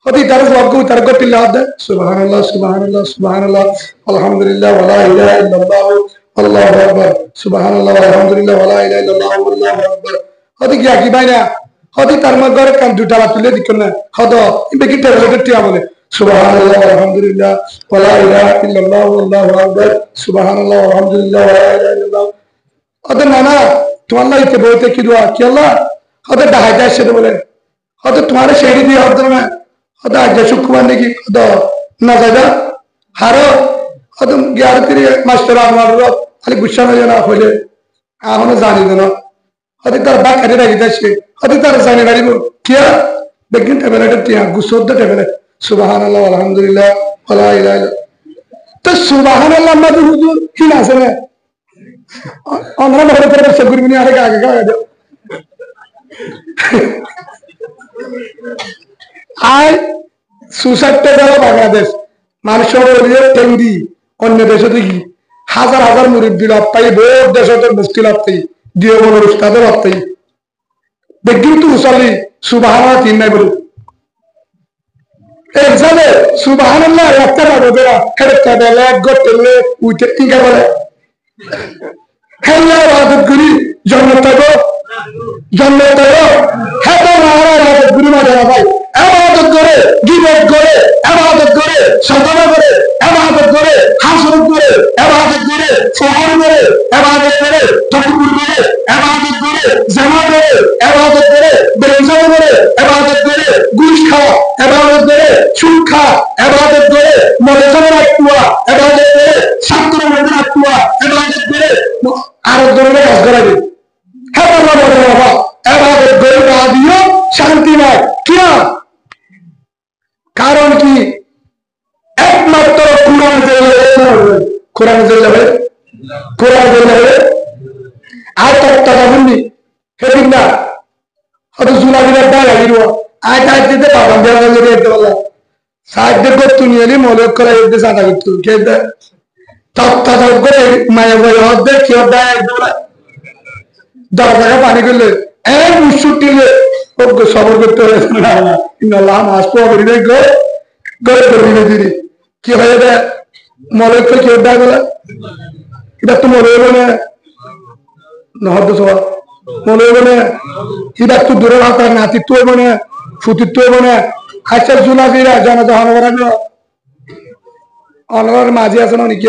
হতে তার সবকু তার গতিল্লা হতে সুবহানাল্লাহ সুবহানাল্লাহ সুবহানাল্লাহ আলহামদুলিল্লাহ ওয়া লা ইলাহা ইল্লাল্লাহ আল্লাহু আকবার সুবহানাল্লাহ আলহামদুলিল্লাহ ওয়া লা ইলাহা ইল্লাল্লাহ আল্লাহু আকবার হতে গিয়া কি বাইনা হতে তার মগরে কান দুটা তুলে দিকন না হতো বেকি টেবলে টিয়া বলে সুবহানাল্লাহ আলহামদুলিল্লাহ ওয়া লা ইলাহা ইল্লাল্লাহ আল্লাহু আকবার সুবহানাল্লাহ আলহামদুলিল্লাহ ওয়া লা ইলাহা ইল্লাল্লাহ হতে না তোমার লাইতে বলতে কি দোয়া কি আল্লাহ হতে ডাহাইতে আসে বলে হতে তোমার শেরি দিয়ে হতে না হতে আজ শুক্রবার নাকি হতো না যাইবা হারো হতে গিয়ার তিরে মাস্টার আমার খালি গুচ্ছা না জানা হইলে এখনো জানি না হতে তার বাক কাটে রাখি যাচ্ছে হতে তার জানি রাখিব কিয়া দেখবেন টেবলেট টিয়া গুসোদ টেবলেট সুবহানাল্লাহ আলহামদুলিল্লাহ ওয়া লা ইলাহা ইল্লাল্লাহ তো সুবহানাল্লাহ মাদু হুজুর কি আছে না আমরা বড় করে বসে গুরবিনি আরে আগে আগে আই সুসাইডটা গেল বাংলাদেশ মানুষের ওলিয়ে টেঙ্গি অন্য দেশে দেখি হাজার হাজার মুরিব্বি লাভ পাই বহুত দেশে মুফতি লাভ পাই দিয়ে বলার উস্তাদে লাভ পাই দেখি তো উসালি সুবহানাল্লাহ 3 নাই বলে এক্সামে সুবহানাল্লাহ একটা বারো দেরা হেডটা দেলে গটলে উইতে টিকা বলে হেল্লা ইবাদত করি জান্নাত পাবো হেতো মারা ইবাদত করি মারা ভাই ইবাদত করে গিবত করে ইবাদত করে সাধনা করে ইবাদত করে হাসন করে ইবাদত করে ফখর করে ইবাদত করে তাকবীর করে ইবাদত করে জামা করে ইবাদত করে বেরজাও করে ইবাদত করে গুশ খাওয়া ইবাদত করে সুদ খাওয়া ইবাদত করে মরসমের আত্মা ইবাদত করে ছাত্র মন্দির আত্মা ইবাদত করে আর ধরনের কাজ করাবে হ্যাঁ আল্লাহ বলে বাবা ইবাদত করে না দিও শান্তি নাই কিয়া কারণ কি একমাত্র কোরআন জেলে আর তত্ত্বটা বুঝলি সেদিন না হয়তো জুলাবিরা ডাল আগির আয় তাই দিতে পাবান দেওয়া যদি একটু বললাম সাহায্য করতো নিয়ে এলি মলক করে একটু সাদা করতো কে তত্ত্বটা করে মায়ের বই হদ্দে কি হদ্দে একদম দরজাকে পানি করলে এক মুসুটিলে সবর করতে হবে না মাস পরি গড়ে করবি দিদি কি হয়ে যায় মলক কি হদ্দা বলে এটা তো মনে হবে না নহদ্দ সবা মনে হবে না এটা তো দূরে ভাষা নাতিত্ব হবে না ফুতিত্ব হবে না আচ্ছা জুলাবিরা জনতা হনবরা অনর মাঝি আছে না নাকি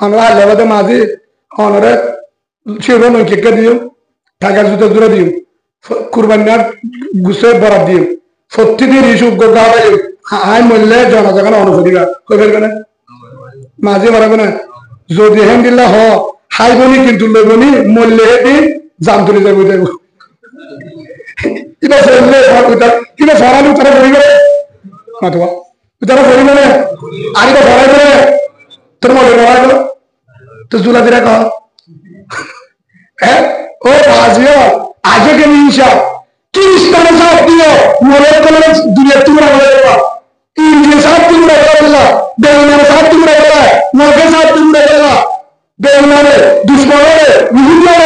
আমরা আল্লাহবাদে মাঝি অনরে ছিল নৈকিকা দিও ঢাকার জুতো জোড়া দিও কুরবানির গুছে বরাদ দিও প্রতিদিন ইস্যু গা আই মূল্যে জনতাখান অনুসরিকা কই ফেলবে না মাঝি মারাবে না যদি হেন্দিল্লা হ হাইবনি কিন্তু লইবনি মূল্যে হেঁটে জাম তুলে যাবো যাবো এটা ফেললে কিনা ফরালি তারা বই করে মাথা তারা বই মানে আর এটা ফরাই করে তোর মনে ফরাই করো তো জুলা দিরা কহ হ্যাঁ ও বাজিও আগে কেন ইনশা কিস্তানে সাথ দিও মনে করলে দুনিয়া তোমরা বলে দেবা ইন্ডিয়া সাথ তোমরা বলে দিলা বেইমানের সাথ তোমরা বলে মগে সাথ তোমরা বলে বেইমানে দুশ্মনে ইহুদিয়ে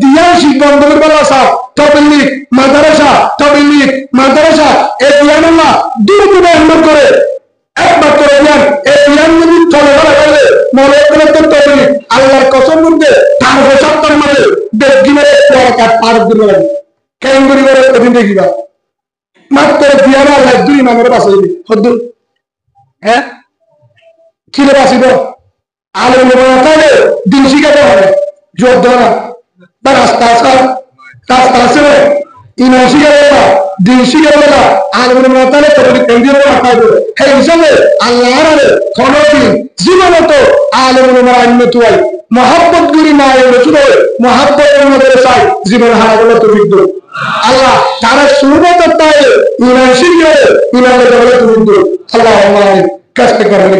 দিয়া শিববন্ধের বেলা সাথ তবলিগ মাদ্রাসা এই দিয়ানুল্লাহ দুর্গুণে হিম্মত করে একমাত্র জ্ঞান এই জ্ঞান যদি চলে গেলে মনে করে তো তবলিগ আল্লাহর কসম মধ্যে তার ৭০ মাসে বেগিনের কাট পার দিন লাগে কেন করি করে ওদিন দেখিবা মাত্র দিয়ারা আল্লাহ দুই ইমামের বাঁচাইবি হদ্দু হ্যাঁ কিলে বাঁচিব আলেম তাহলে দিন শিখাতে হবে জোর দেওয়া না বা রাস্তা আছে ইমাম শিখাবে না দিন শিখাবে না আলেম তাহলে তোদের কেন্দ্রীয় রাখা হবে সেই হিসাবে আল্লাহর কোনদিন জীবনত আলেম আইনতুয়াই মহাব্বত গুলি না এলে শুধু মহাব্বত মধ্যে চাই জীবন হারাগুলো তুমি আল্লাহ তারা সুরবত পায় ইমান শিখে ইমানের তুমি আল্লাহ কাজটা করেন